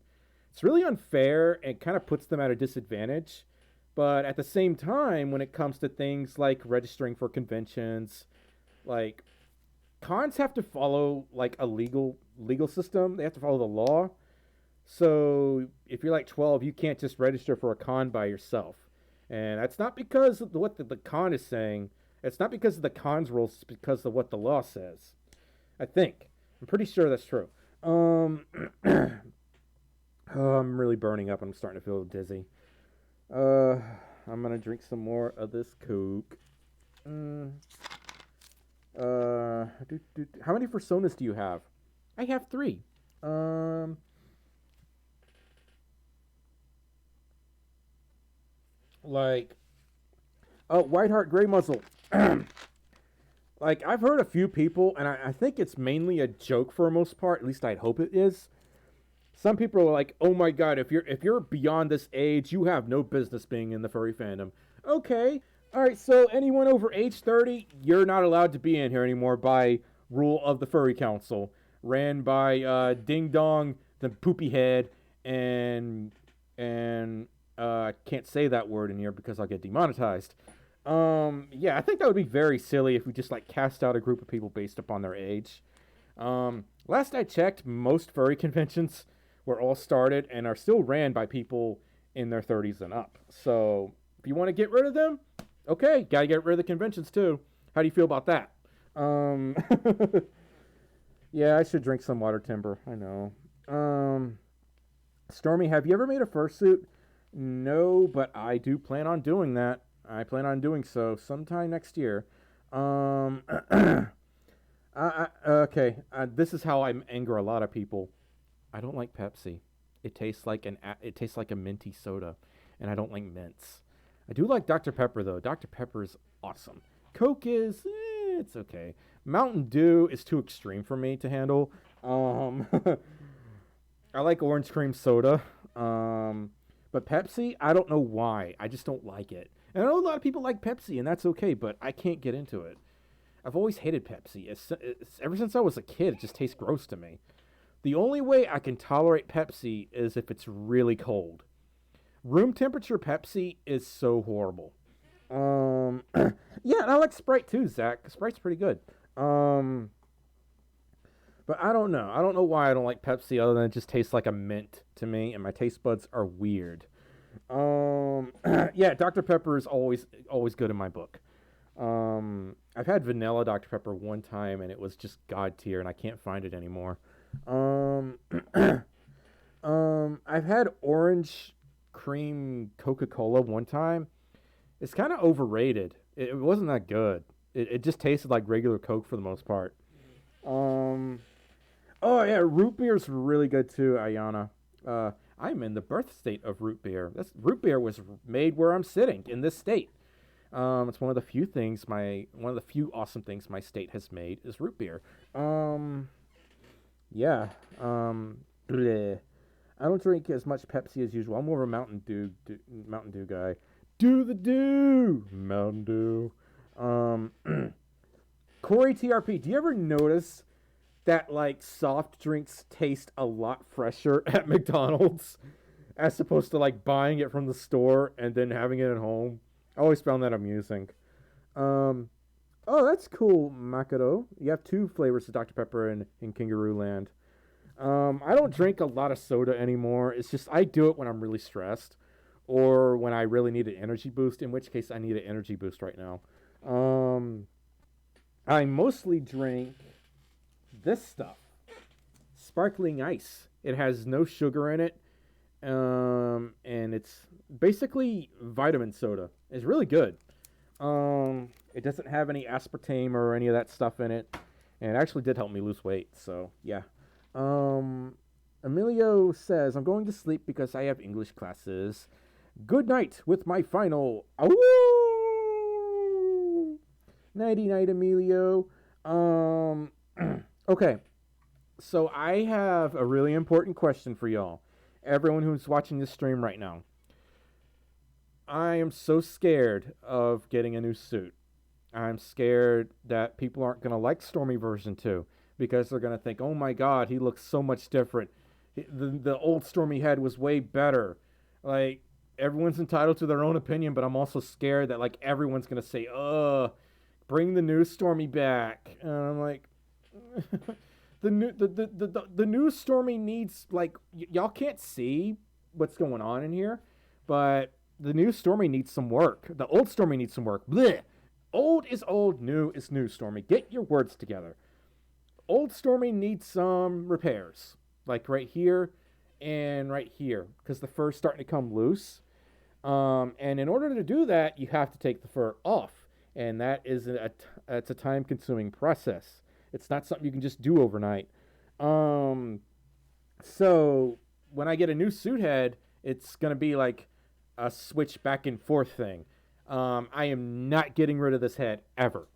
it's really unfair and kind of puts them at a disadvantage. But at the same time, when it comes to things like registering for conventions, cons have to follow a legal system. They have to follow the law. So if you're 12, you can't just register for a con by yourself. And that's not because of what the con is saying. It's not because of the con's rules. It's because of what the law says. I think. I'm pretty sure that's true. Oh, I'm really burning up. I'm starting to feel dizzy. I'm gonna drink some more of this Coke. How many personas do you have? I have 3. Whiteheart Grey Muzzle. I've heard a few people, and I think it's mainly a joke for the most part. At least I'd hope it is. Some people are like, "Oh my god, if you're beyond this age, you have no business being in the furry fandom." Okay, all right. So anyone over age 30, you're not allowed to be in here anymore by rule of the Furry Council, ran by Ding Dong, the Poopy Head, and I can't say that word in here because I'll get demonetized. Yeah, I think that would be very silly if we just cast out a group of people based upon their age. Last I checked, most furry conventions were all started and are still ran by people in their 30s and up. So if you want to get rid of them, okay, gotta get rid of the conventions too. How do you feel about that? Yeah, I should drink some water timber. I know. Stormy, have you ever made a fursuit? No, but I do plan on doing that. I plan on doing so sometime next year. Okay, this is how I anger a lot of people. I don't like Pepsi. It tastes like a minty soda, and I don't like mints. I do like Dr Pepper though. Dr Pepper is awesome. Coke is it's okay. Mountain Dew is too extreme for me to handle. Um, I like orange cream soda. But Pepsi, I don't know why. I just don't like it. And I know a lot of people like Pepsi, and that's okay. But I can't get into it. I've always hated Pepsi. Ever since I was a kid, it just tastes gross to me. The only way I can tolerate Pepsi is if it's really cold. Room temperature Pepsi is so horrible. Yeah, and I like Sprite too, Zach. Sprite's pretty good. Um, but I don't know. I don't know why I don't like Pepsi other than it just tastes like a mint to me, and my taste buds are weird. Yeah, Dr Pepper is always good in my book. I've had vanilla Dr Pepper one time, and it was just god tier, and I can't find it anymore. Um, I've had orange cream Coca Cola one time. It's kind of overrated. It wasn't that good. It just tasted like regular Coke for the most part. Um, oh yeah, root beer is really good too, Ayana. I'm in the birth state of root beer. This root beer was made where I'm sitting in this state. It's one of the few awesome things my state has made is root beer. Yeah. Bleh. I don't drink as much Pepsi as usual. I'm more of a Mountain Dew guy. Do the do, Mountain Dew. Um, Corey TRP. Do you ever notice that like soft drinks taste a lot fresher at McDonald's as opposed to like buying it from the store and then having it at home? I always found that amusing. Um, oh, that's cool, Makoto. You have two flavors of Dr. Pepper in Kangaroo Land. I don't drink a lot of soda anymore. It's just I do it when I'm really stressed or when I really need an energy boost, in which case I need an energy boost right now. Um, I mostly drink this stuff sparkling ice. It has no sugar in it, and it's basically vitamin soda. It's really good. It doesn't have any aspartame or any of that stuff in it, and it actually did help me lose weight. So yeah. Um, Emilio says, I'm going to sleep because I have English classes. Good night with my final. Awoo! Nighty night, Emilio. Okay. So I have a really important question for y'all. Everyone who's watching this stream right now. I am so scared of getting a new suit. I'm scared that people aren't going to like Stormy version 2 because they're going to think, oh my god, he looks so much different. The old Stormy head was way better. Like, everyone's entitled to their own opinion, but I'm also scared that, like, everyone's going to say, bring the new Stormy back. And I'm like, the new Stormy needs, like, y'all can't see what's going on in here, but the new Stormy needs some work. The old Stormy needs some work. Blech. Old is old, new is new, Stormy. Get your words together. Old Stormy needs some repairs, like right here and right here, because the fur's starting to come loose. And in order to do that, you have to take the fur off, and that is it's a time-consuming process. It's not something you can just do overnight. So when I get a new suit head, it's gonna be like a switch back and forth thing. I am not getting rid of this head ever.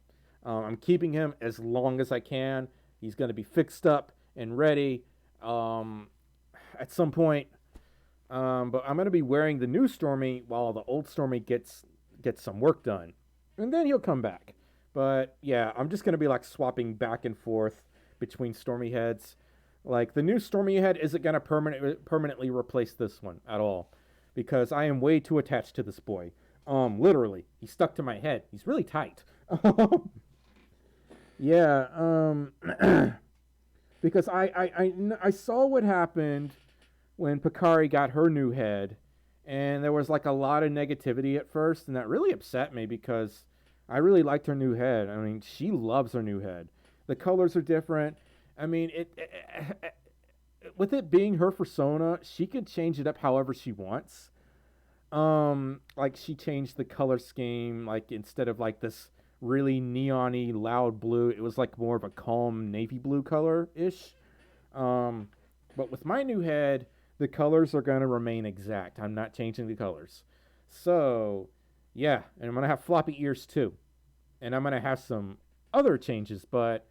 I'm keeping him as long as I can. He's going to be fixed up and ready at some point. But I'm going to be wearing the new Stormy while the old Stormy gets some work done. And then he'll come back. But yeah, I'm just going to be like swapping back and forth between Stormy heads. Like the new Stormy head isn't going to permanently replace this one at all. Because I am way too attached to this boy. Literally, he's stuck to my head. He's really tight. Yeah, because I saw what happened when Picari got her new head, and there was like a lot of negativity at first, and that really upset me because I really liked her new head. I mean, she loves her new head. The colors are different. I mean, with it being her persona, she could change it up however she wants. Like she changed the color scheme, like instead of like this really neon-y, loud blue. It was like more of a calm navy blue color-ish. But with my new head, the colors are going to remain exact. I'm not changing the colors. So, yeah, and I'm going to have floppy ears too. And I'm going to have some other changes, but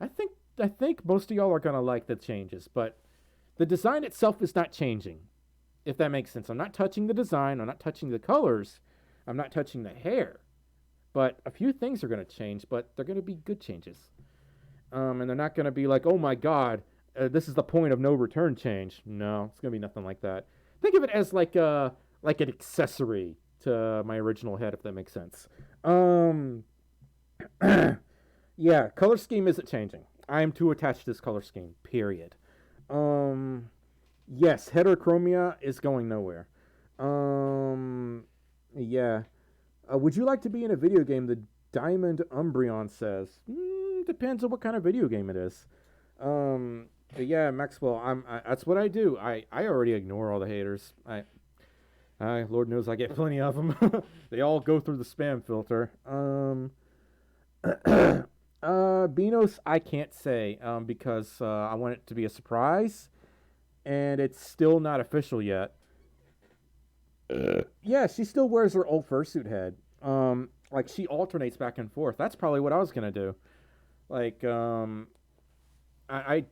I think most of y'all are going to like the changes, but the design itself is not changing, if that makes sense. I'm not touching the design, I'm not touching the colors, I'm not touching the hair. But a few things are going to change, but they're going to be good changes. And they're not going to be like, oh my god, this is the point of no return change. No, it's going to be nothing like that. Think of it as like an accessory to my original head, if that makes sense. Yeah, color scheme isn't changing. I am too attached to this color scheme, period. Yes, heterochromia is going nowhere. Yeah. Would you like to be in a video game? The Diamond Umbreon says. Depends on what kind of video game it is. Yeah, Maxwell, that's what I do. I already ignore all the haters. Lord knows I get plenty of them. They all go through the spam filter. Beanos, I can't say, because I want it to be a surprise, and it's still not official yet. Yeah, she still wears her old fursuit head. Like, she alternates back and forth. That's probably what I was gonna do. Like, I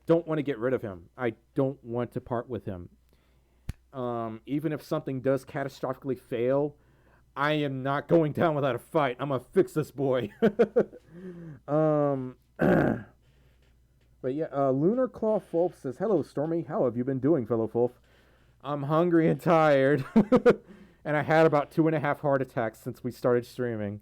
don't want to get rid of him. I don't want to part with him. Even if something does catastrophically fail, I am not going down without a fight. I'm gonna fix this boy. But yeah, Lunar Claw Folf says, hello, Stormy. How have you been doing, fellow Folf? I'm hungry and tired. And I had about 2.5 heart attacks since we started streaming.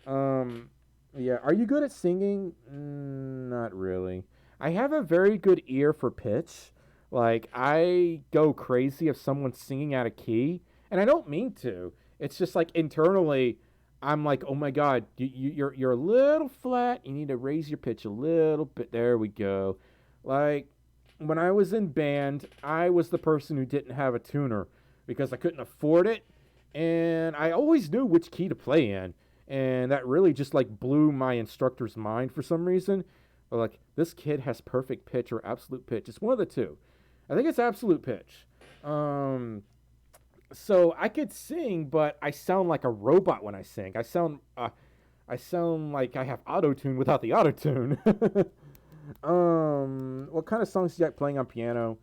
Yeah, are you good at singing? Not really. I have a very good ear for pitch. Like, I go crazy if someone's singing out of key. And I don't mean to. It's just like internally, I'm like, oh my god, you're a little flat. You need to raise your pitch a little bit. There we go. Like, when I was in band, I was the person who didn't have a tuner because I couldn't afford it. And I always knew which key to play in. And that really just like blew my instructor's mind for some reason. But like, this kid has perfect pitch or absolute pitch. It's one of the two. I think it's absolute pitch. So I could sing, but I sound like a robot when I sing. I sound like I have auto-tune without the auto-tune. What kind of songs do you like playing on piano?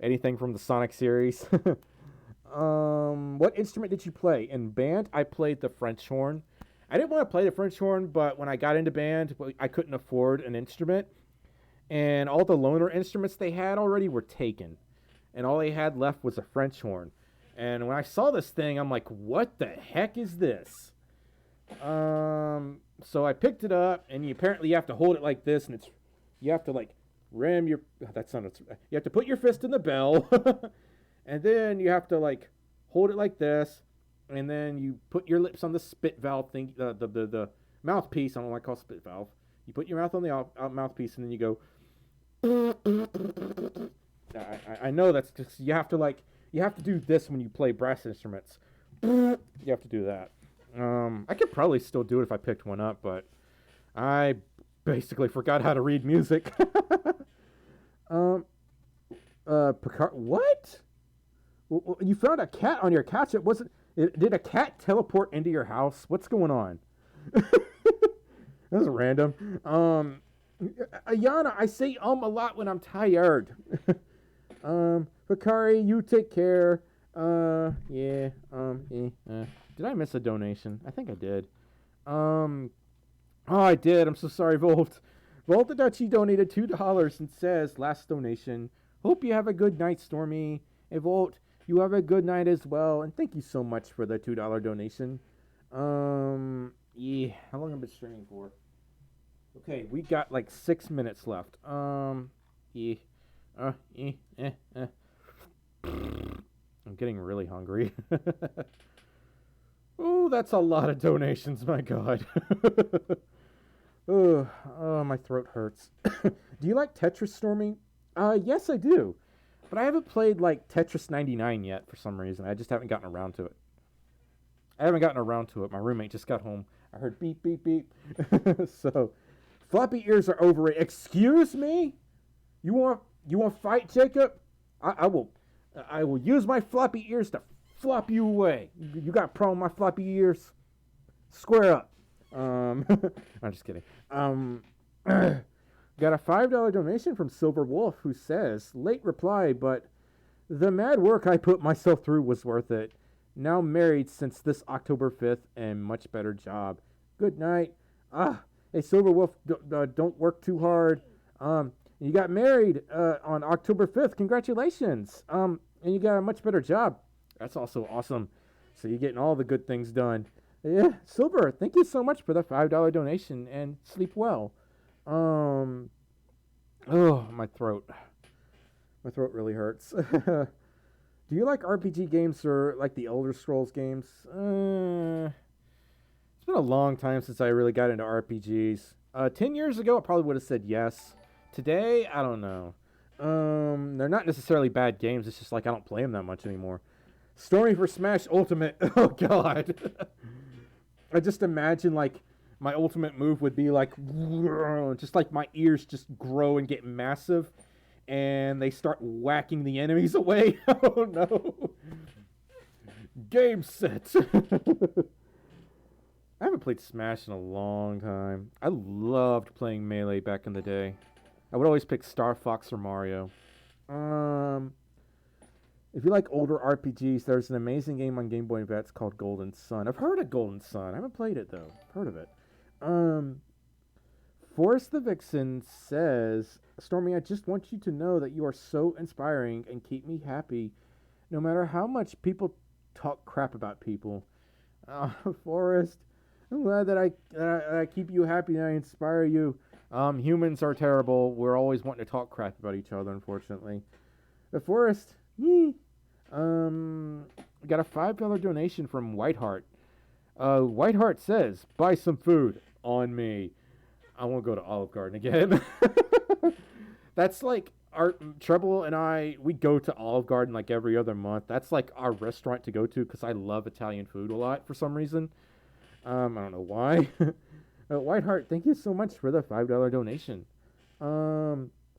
Anything from the Sonic series. What instrument did you play? In band, I played the French horn. I didn't want to play the French horn, but when I got into band, I couldn't afford an instrument. And all the loaner instruments they had already were taken. And all they had left was a French horn. And when I saw this thing, I'm like, what the heck is this? So I picked it up, and you have to hold it like this, and you have to like ram your, you have to put your fist in the bell, and then you have to like hold it like this, and then you put your lips on the spit valve thing, the mouthpiece. I don't like to call it spit valve. You put your mouth on the mouthpiece, and then you go. I know that's just, you have to do this when you play brass instruments. You have to do that. I could probably still do it if I picked one up, but I basically forgot how to read music. Picard, what? You found a cat on your couch. Did a cat teleport into your house? What's going on? That was random. Ayana, I say a lot when I'm tired. Bakari, you take care. Yeah. Did I miss a donation? I think I did. Oh, I did. I'm so sorry, Volt. Voltadachi donated $2 and says, last donation. Hope you have a good night, Stormy. Hey, Volt, you have a good night as well. And thank you so much for the $2 donation. Yeah. How long have I been streaming for? Okay, we got like 6 minutes left. Yeah. I'm getting really hungry. Oh, that's a lot of donations, my god. Oh, my throat hurts. Do you like Tetris, Stormy? Yes, I do. But I haven't played like Tetris 99 yet for some reason. I just haven't gotten around to it. I haven't gotten around to it. My roommate just got home. I heard beep, beep, beep. So, floppy ears are overrated. Excuse me? You want fight, Jacob? I will use my floppy ears to flop you away. You got a problem with my floppy ears? Square up. I'm just kidding. Got a $5 donation from Silver Wolf, who says, late reply, but the mad work I put myself through was worth it. Now married since this October 5th and much better job. Good night. Hey, Silver Wolf, don't work too hard. You got married on October 5th. Congratulations. And you got a much better job. That's also awesome. So you're getting all the good things done. Yeah, Silver, thank you so much for the $5 donation, and sleep well. Oh, my throat. My throat really hurts. Do you like RPG games or like the Elder Scrolls games? It's been a long time since I really got into RPGs. 10 years ago, I probably would have said yes. Today, I don't know. They're not necessarily bad games. It's just like I don't play them that much anymore. Stormy for Smash Ultimate. Oh, God. I just imagine, like, my ultimate move would be, like, just like my ears just grow and get massive, and they start whacking the enemies away. Oh, no. Game set. I haven't played Smash in a long time. I loved playing Melee back in the day. I would always pick Star Fox or Mario. If you like older RPGs, there's an amazing game on Game Boy Advance called Golden Sun. I've heard of Golden Sun. I haven't played it, though. I've heard of it. Forrest the Vixen says, Stormy, I just want you to know that you are so inspiring and keep me happy, no matter how much people talk crap about people. Forrest, I'm glad that I keep you happy and I inspire you. Humans are terrible. We're always wanting to talk crap about each other, unfortunately. But Forrest, got a $5 donation from Whiteheart. Whiteheart says, buy some food on me. I won't go to Olive Garden again. That's like our Treble and I, we go to Olive Garden like every other month. That's like our restaurant to go to because I love Italian food a lot for some reason. I don't know why. Whiteheart, thank you so much for the $5 donation.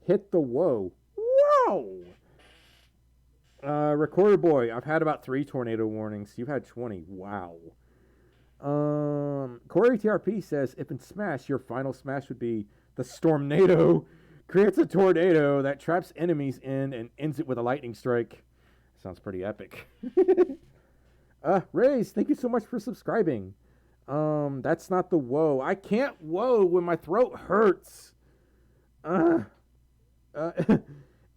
Hit the whoa. Whoa! Recorder Boy, I've had about 3 tornado warnings. You've had 20. Wow. Corey TRP says, if in Smash, your final smash would be the Stormnado. Creates a tornado that traps enemies in and ends it with a lightning strike. Sounds pretty epic. Raze, thank you so much for subscribing. That's not the whoa. I can't whoa when my throat hurts.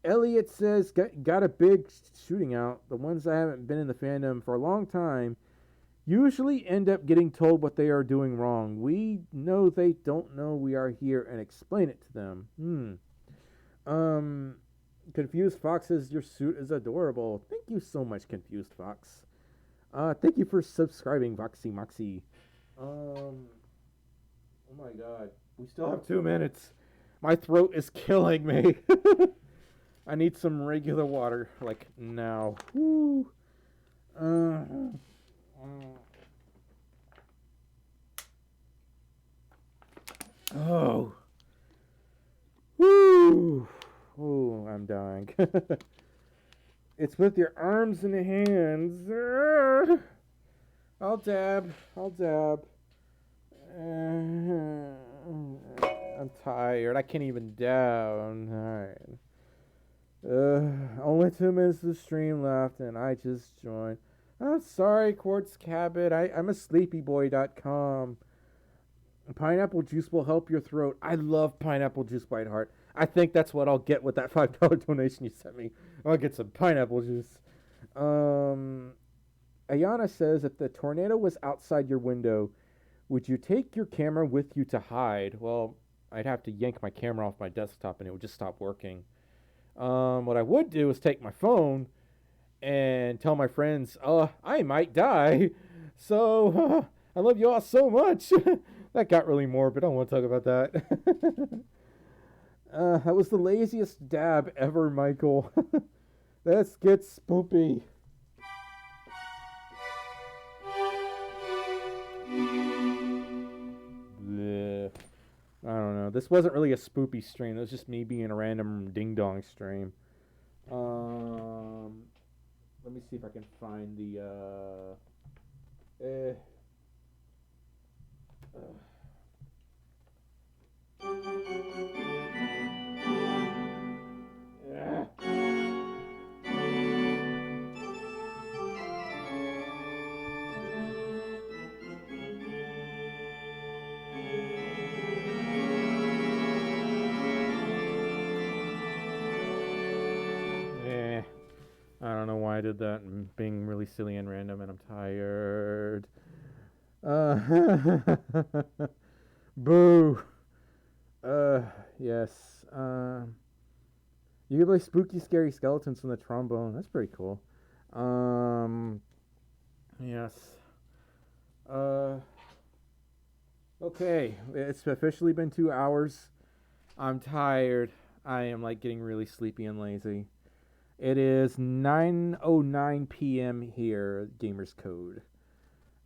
Elliot says, got a big shooting out. The ones that haven't been in the fandom for a long time usually end up getting told what they are doing wrong. We know they don't know we are here and explain it to them. Confused Fox says, your suit is adorable. Thank you so much, Confused Fox. Thank you for subscribing, Voxy Moxie. Oh my god. We still have 2 minutes. My throat is killing me. I need some regular water, like, now. Woo. Oh. Woo. Oh, I'm dying. It's with your arms and hands. I'll dab. I'm tired. I can't even dab. Alright. Only 2 minutes of the stream left, and I just joined. I'm sorry, Quartz Cabot. I'm a sleepyboy.com. Pineapple juice will help your throat. I love pineapple juice, Whiteheart. I think that's what I'll get with that $5 donation you sent me. I'll get some pineapple juice. Ayana says, if the tornado was outside your window, would you take your camera with you to hide? Well, I'd have to yank my camera off my desktop and it would just stop working. What I would do is take my phone and tell my friends, I might die. So, I love you all so much. That got really morbid. I don't want to talk about that. That was the laziest dab ever, Michael. Let's get spoopy. This wasn't really a spoopy stream. It was just me being a random ding dong stream. Let me see if I can find the I don't know why I did that. I'm being really silly and random, and I'm tired. Boo. Yes. You can play spooky, scary skeletons from the trombone. That's pretty cool. Yes. Okay. It's officially been 2 hours. I'm tired. I am like getting really sleepy and lazy. It is 9:09 p.m. here, Gamers Code.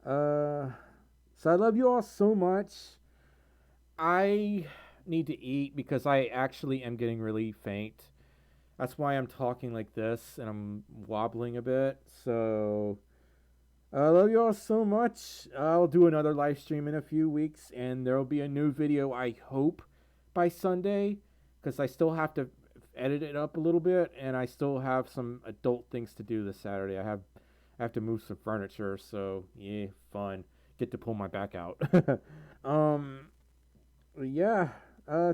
So I love you all so much. I need to eat because I actually am getting really faint. That's why I'm talking like this and I'm wobbling a bit. So I love you all so much. I'll do another live stream in a few weeks, and there'll be a new video, I hope, by Sunday, because I still have to edit it up a little bit, and I still have some adult things to do this Saturday. I have to move some furniture, so yeah, fun. Get to pull my back out. Yeah.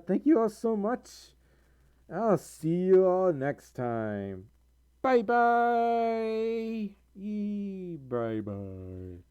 Thank you all so much. I'll see you all next time. Bye bye. Bye bye.